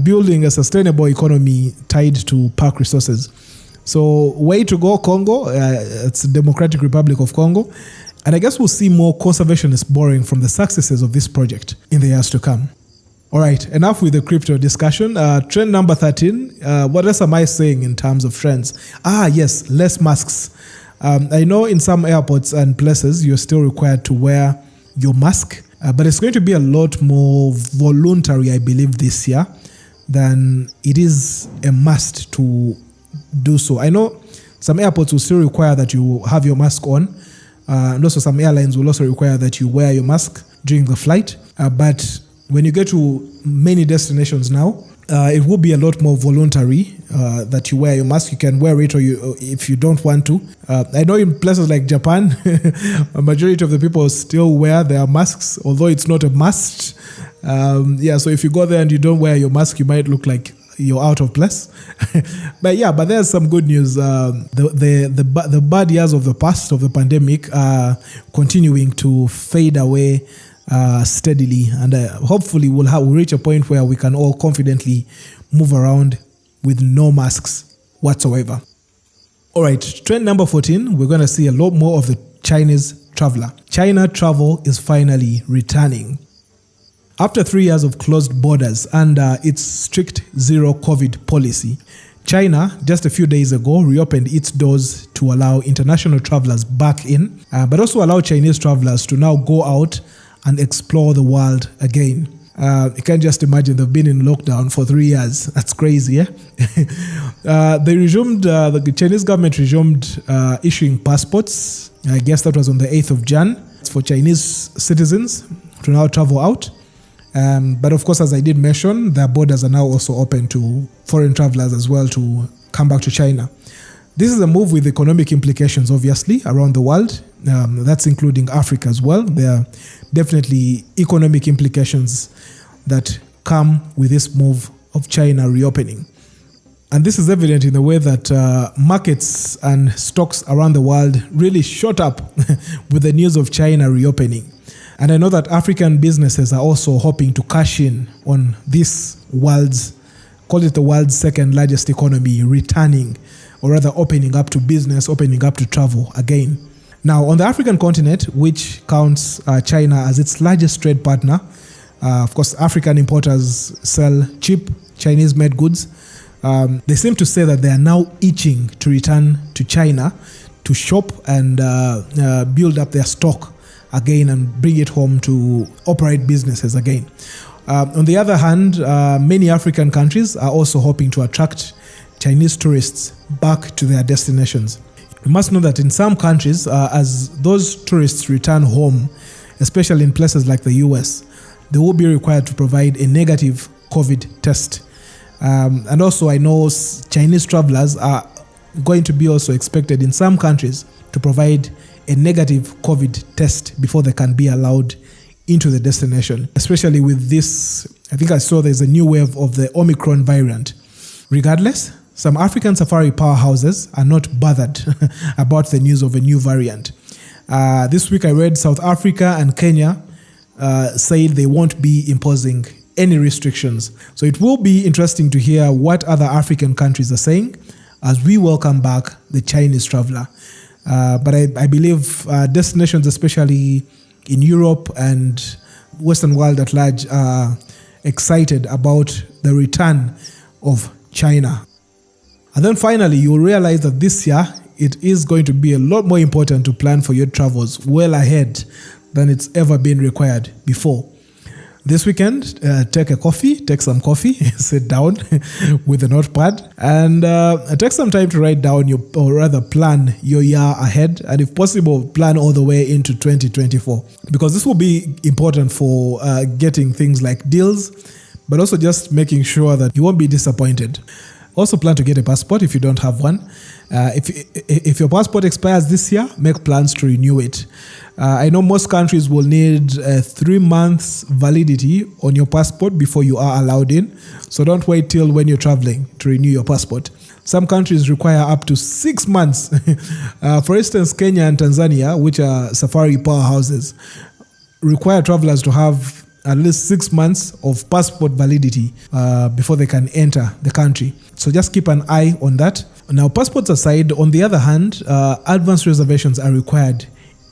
building a sustainable economy tied to park resources. So way to go, Congo. It's the Democratic Republic of Congo. And I guess we'll see more conservationists borrowing from the successes of this project in the years to come. All right, enough with the crypto discussion. Trend number 13. What else am I saying in terms of trends? Yes, less masks. I know in some airports and places you're still required to wear your mask, but it's going to be a lot more voluntary, I believe, this year than it is a must to do so. I know some airports will still require that you have your mask on, and also some airlines will also require that you wear your mask during the flight. But when you get to many destinations now, it will be a lot more voluntary that you wear your mask. You can wear it if you don't want to. I know in places like Japan, a majority of the people still wear their masks, although it's not a must. So if you go there and you don't wear your mask, you might look like you're out of place. but there's some good news. The bad years of the past of the pandemic are continuing to fade away steadily, and hopefully we'll reach a point where we can all confidently move around with no masks whatsoever. All right, trend number 14, we're going to see a lot more of the Chinese traveler. China travel is finally returning. After 3 years of closed borders under its strict zero COVID policy, China, just a few days ago, reopened its doors to allow international travelers back in, but also allow Chinese travelers to now go out and explore the world again. You can just imagine they've been in lockdown for 3 years. That's crazy, yeah? The Chinese government resumed issuing passports. I guess that was on the 8th of Jan for Chinese citizens to now travel out. But of course, as I did mention, their borders are now also open to foreign travelers as well to come back to China. This is a move with economic implications, obviously, around the world. That's including Africa as well. There are definitely economic implications that come with this move of China reopening. And this is evident in the way that markets and stocks around the world really shot up with the news of China reopening. And I know that African businesses are also hoping to cash in on this call it the world's second largest economy, returning, or rather opening up to business, opening up to travel again. Now, on the African continent, which counts China as its largest trade partner, of course, African importers sell cheap Chinese-made goods. They seem to say that they are now itching to return to China to shop and build up their stock again and bring it home to operate businesses again. On the other hand, many African countries are also hoping to attract Chinese tourists back to their destinations. You must know that in some countries, as those tourists return home, especially in places like the US, they will be required to provide a negative COVID test. And also I know Chinese travelers are going to be also expected in some countries to provide a negative COVID test before they can be allowed into the destination, especially with this. I think I saw there's a new wave of the Omicron variant. Regardless, some African safari powerhouses are not bothered about the news of a new variant. This week I read South Africa and Kenya said they won't be imposing any restrictions. So it will be interesting to hear what other African countries are saying as we welcome back the Chinese traveler. But I believe destinations, especially in Europe and Western world at large, are excited about the return of China. And then finally, you'll realize that this year, it is going to be a lot more important to plan for your travels well ahead than it's ever been required before. This weekend, take some coffee, sit down with a notepad, and take some time to write down plan your year ahead, and if possible, plan all the way into 2024. Because this will be important for getting things like deals, but also just making sure that you won't be disappointed. Also plan to get a passport if you don't have one. If your passport expires this year, make plans to renew it. I know most countries will need 3 months validity on your passport before you are allowed in. So don't wait till when you're traveling to renew your passport. Some countries require up to 6 months. For instance, Kenya and Tanzania, which are safari powerhouses, require travelers to have at least 6 months of passport validity before they can enter the country. So just keep an eye on that. Now, passports aside, on the other hand, advance reservations are required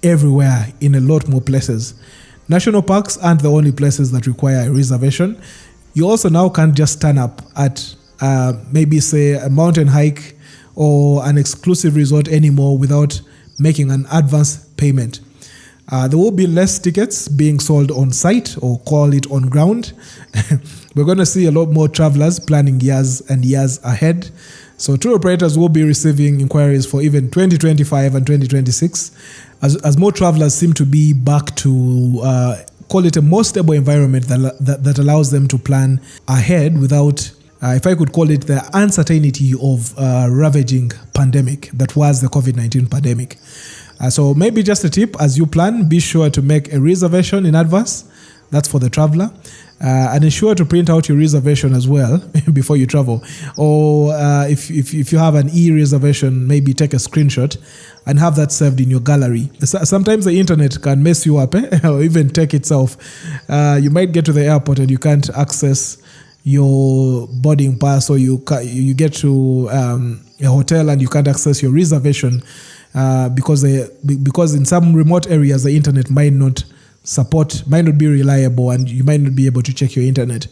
everywhere in a lot more places. National parks aren't the only places that require a reservation. You also now can't just turn up at maybe say a mountain hike or an exclusive resort anymore without making an advance payment. There will be less tickets being sold on site, or call it on ground. We're going to see a lot more travelers planning years and years ahead. So tour operators will be receiving inquiries for even 2025 and 2026 as more travelers seem to be back to call it a more stable environment that allows them to plan ahead without, if I could call it, the uncertainty of ravaging pandemic that was the COVID-19 pandemic. So maybe just a tip, as you plan, be sure to make a reservation in advance. That's for the traveler. And ensure to print out your reservation as well before you travel. Or if you have an e-reservation, maybe take a screenshot and have that saved in your gallery. Sometimes the internet can mess you up, or even tech itself. You might get to the airport and you can't access your boarding pass, or you get to a hotel and you can't access your reservation because in some remote areas the internet might not be reliable, and you might not be able to check your internet.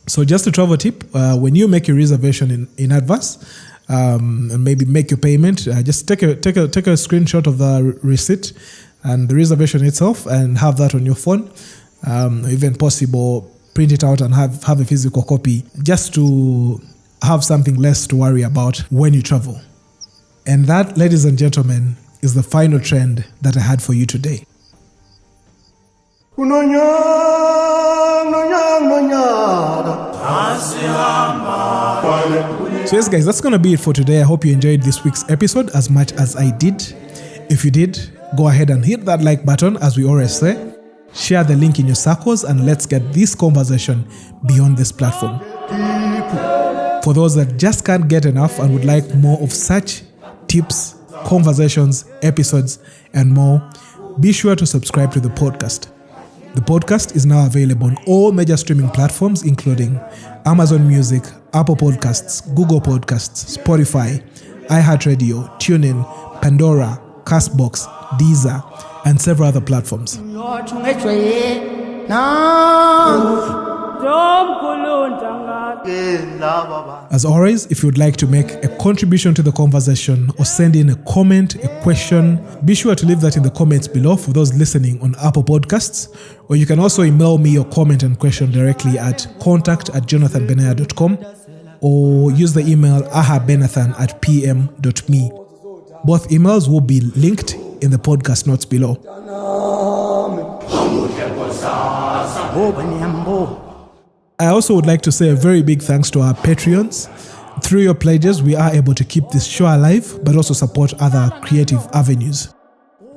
So just a travel tip, when you make your reservation in advance, and maybe make your payment, just take a screenshot of the receipt and the reservation itself, and have that on your phone. Even possible, print it out and have a physical copy, just to have something less to worry about when you travel. And that, ladies and gentlemen, is the final trend that I had for you today. So yes, guys, that's going to be it for today. I hope you enjoyed this week's episode as much as I did. If you did, go ahead and hit that like button, as we always say. Share the link in your circles, and let's get this conversation beyond this platform. For those that just can't get enough and would like more of such tips, conversations, episodes, and more, be sure to subscribe to the podcast. The podcast is now available on all major streaming platforms, including Amazon Music, Apple Podcasts, Google Podcasts, Spotify, iHeartRadio, TuneIn, Pandora, Castbox, Deezer, and several other platforms. As always, if you would like to make a contribution to the conversation or send in a comment, a question, be sure to leave that in the comments below for those listening on Apple Podcasts. Or you can also email me your comment and question directly at contact@jonathanbenaya.com, or use the email ahabenathan@pm.me. Both emails will be linked in the podcast notes below. I also would like to say a very big thanks to our Patreons. Through your pledges, we are able to keep this show alive, but also support other creative avenues.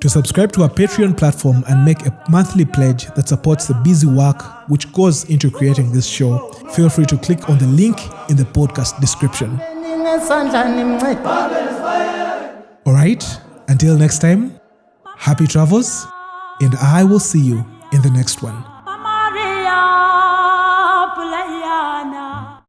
To subscribe to our Patreon platform and make a monthly pledge that supports the busy work which goes into creating this show, feel free to click on the link in the podcast description. Alright, until next time, happy travels, and I will see you in the next one.